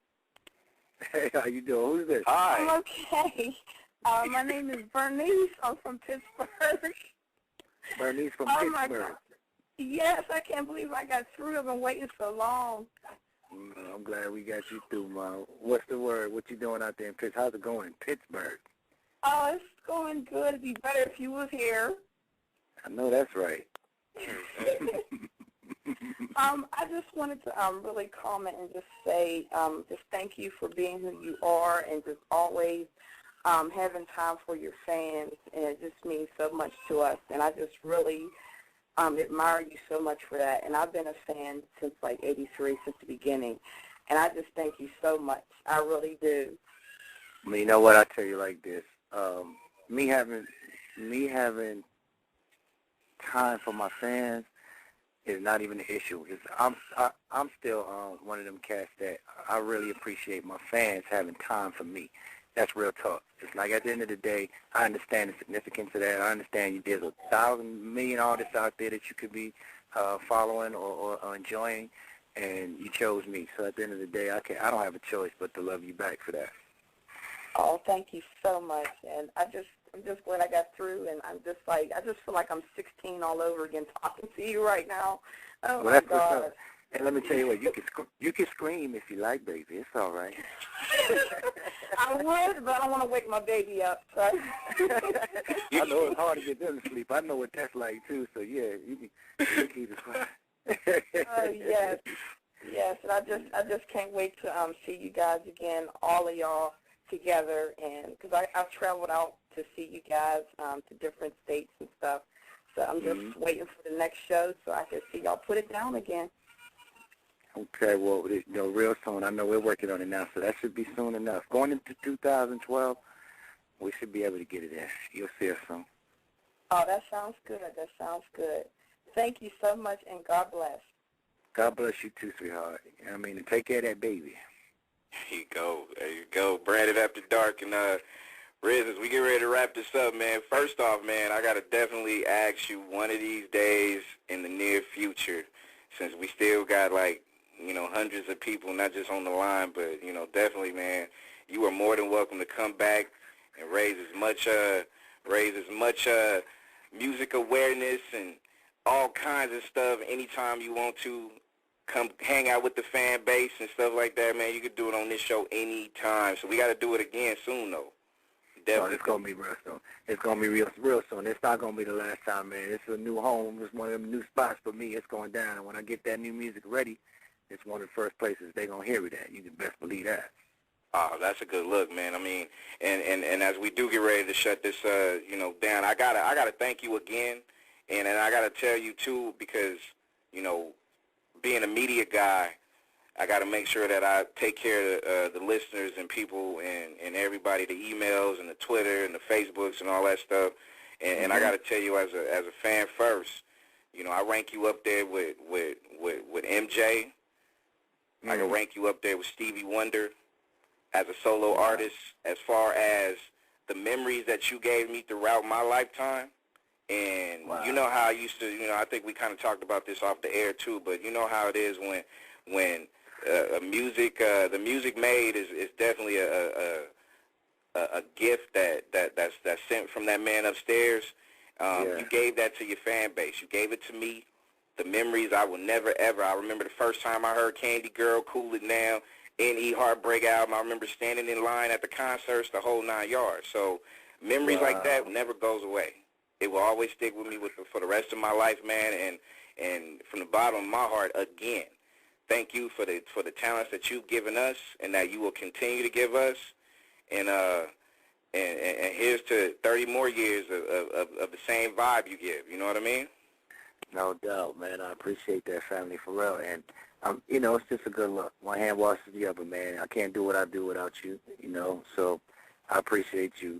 Hey, how you doing? Who's this? Hi. I'm okay. My name is Bernice. I'm from Pittsburgh. Bernice from Oh, my Pittsburgh. God. Yes, I can't believe I got through. I've been waiting so long. I'm glad we got you through, Ma. What's the word? What you doing out there in Pittsburgh? How's it going in Pittsburgh? Oh, it's going good. It'd be better if you was here. I know that's right. I just wanted to really comment and just say just thank you for being who you are and just always having time for your fans. And it just means so much to us. And I just really admire you so much for that. And I've been a fan since like '83, since the beginning. And I just thank you so much. I really do. I mean, you know what? I tell you like this. Me having time for my fans is not even an issue. I'm still one of them cats that I really appreciate my fans having time for me. That's real talk. It's like at the end of the day, I understand the significance of that. I understand there's 1,000 million artists out there that you could be following or enjoying, and you chose me. So at the end of the day, I don't have a choice but to love you back for that. Oh, thank you so much. And I'm just glad I got through, and I just feel like I'm 16 all over again talking to you right now. Oh, Well, my that's what's God. up. And let me tell you what, you can scream if you like, baby. It's all right. I would, but I don't want to wake my baby up. So. I know it's hard to get them to sleep. I know what that's like, too. So, yeah, you can keep it quiet. Yes. Yes, and I just can't wait to see you guys again, all of y'all together, and because I've traveled out to see you guys to different states and stuff. So I'm just waiting for the next show so I can see y'all put it down again. Okay, well, real soon. I know we're working on it now, so that should be soon enough. Going into 2012, we should be able to get it in. You'll see us soon. Oh, that sounds good. That sounds good. Thank you so much, and God bless. God bless you too, sweetheart. I mean, and take care of that baby. There you go. There you go. Branded After Dark. And Riz, as we get ready to wrap this up, man, first off, man, I got to definitely ask you one of these days in the near future, since we still got, like, hundreds of people, not just on the line, but, definitely, man, you are more than welcome to come back and raise as much music awareness and all kinds of stuff anytime you want to. Come hang out with the fan base and stuff like that, man. You could do it on this show anytime. So we got to do it again soon, though. Definitely. Oh, it's going to be real soon. It's going to be real soon. It's not going to be the last time, man. It's a new home. It's one of them new spots for me. It's going down. And when I get that new music ready, it's one of the first places they're going to hear it at. You can best believe that. Oh, that's a good look, man. I mean, and as we do get ready to shut this, down, I gotta thank you again, and I gotta tell you too, because, being a media guy, I got to make sure that I take care of the listeners and people and everybody, the emails and the Twitter and the Facebooks and all that stuff. And I got to tell you, as a fan first, you know, I rank you up there with MJ. I can rank you up there with Stevie Wonder as a solo artist, as far as the memories that you gave me throughout my lifetime. And you know how I used to, you know, I think we kind of talked about this off the air too, but you know how it is when the music made is definitely a gift that's sent from that man upstairs. You gave that to your fan base. You gave it to me. The memories I will never, ever. I remember the first time I heard Candy Girl, Cool It Now, N.E. Heartbreak album. I remember standing in line at the concerts, the whole 9 yards. So memories like that never goes away. It will always stick with me for the rest of my life, man. And from the bottom of my heart, again, thank you for the talents that you've given us and that you will continue to give us. And here's to 30 more years of the same vibe you give. You know what I mean? No doubt, man. I appreciate that, family, for real. And, you know, it's just a good look. One hand washes the other, man. I can't do what I do without you, you know. So I appreciate you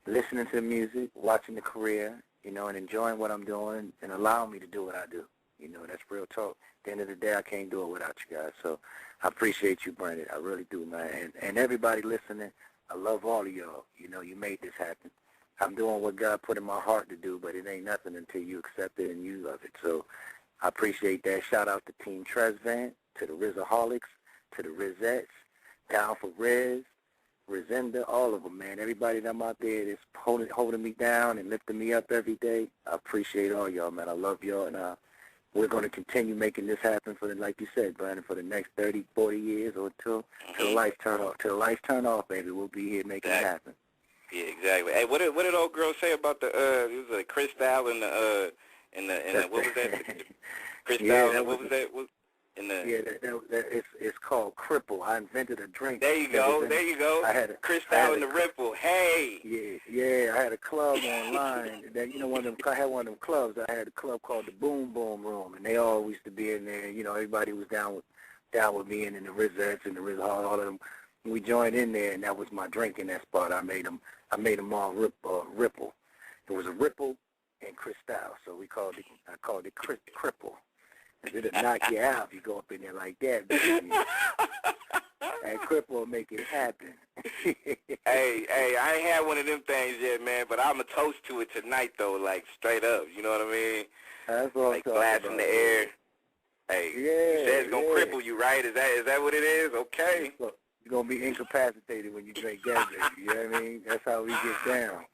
listening to the music, watching the career, you know, and enjoying what I'm doing and allowing me to do what I do. You know, that's real talk. At the end of the day, I can't do it without you guys. So I appreciate you, Brandon. I really do, man. And everybody listening, I love all of y'all. You know, you made this happen. I'm doing what God put in my heart to do, but it ain't nothing until you accept it and you love it. So I appreciate that. Shout out to Team Tresvant, to the Rizaholics, to the Rizettes, down for Riz, Rizenda, all of them, man. Everybody that I'm out there that's holding me down and lifting me up every day, I appreciate all y'all, man. I love y'all, and we're going to continue making this happen for like you said, Brandon, for the next 30, 40 years or till the lights turn off. Till the lights turn off, baby, we'll be here making it happen. Yeah, exactly. Hey, what did old girl say about the it was a Cristal and the what was that? Cristal, yeah, what was that? It's called Cripple. I invented a drink. There you go. I had Cristal and the Ripple. Hey. Yeah. I had a club online. That I had one of them clubs. I had a club called the Boom Boom Room, and they all used to be in there. You know, everybody was down with me, and then the Rizettes and the Riz Hall, all of them. We joined in there, and that was my drink in that spot. I made them all Ripple. It was a Ripple and Cristal, so I called it Cripple. It'll knock you out if you go up in there like that, baby. And Cripple will make it happen. hey, I ain't had one of them things yet, man, but I'm a toast to it tonight, though, like straight up. You know what I mean? That's what like glass in the air. Hey, you said it's gonna cripple you, right? Is that what it is? Okay. Look, you're gonna be incapacitated when you drink that, baby. You know what I mean? That's how we get down.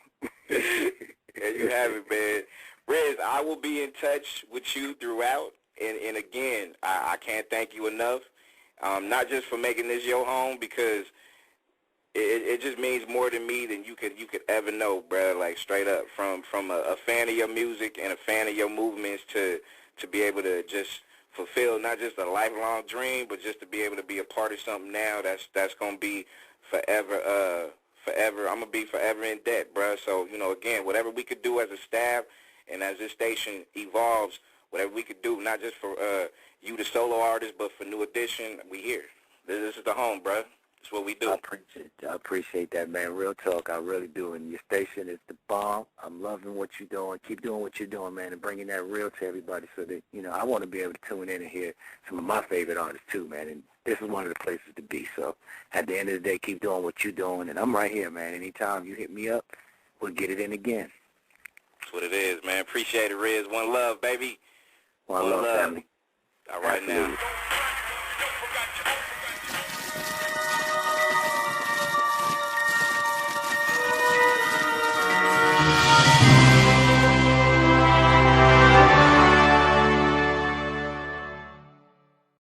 Yeah, you have it, man. Riz, I will be in touch with you throughout. And again, I can't thank you enough, not just for making this your home, because it just means more to me than you could ever know, bro. Like straight up, from a fan of your music and a fan of your movements to be able to just fulfill not just a lifelong dream, but just to be able to be a part of something now that's gonna be forever. I'm gonna be forever in debt, bro. So you know, again, whatever we could do as a staff and as this station evolves. Whatever we could do, not just for you, the solo artist, but for New Edition, we here. This is the home, bro. It's what we do. I appreciate that, man. Real talk, I really do. And your station is the bomb. I'm loving what you're doing. Keep doing what you're doing, man, and bringing that real to everybody so that, you know, I want to be able to tune in and hear some of my favorite artists too, man. And this is one of the places to be. So at the end of the day, keep doing what you're doing. And I'm right here, man. Anytime you hit me up, we'll get it in again. That's what it is, man. Appreciate it, Riz. One love, baby. One love, family. All right, Absolutely. Now.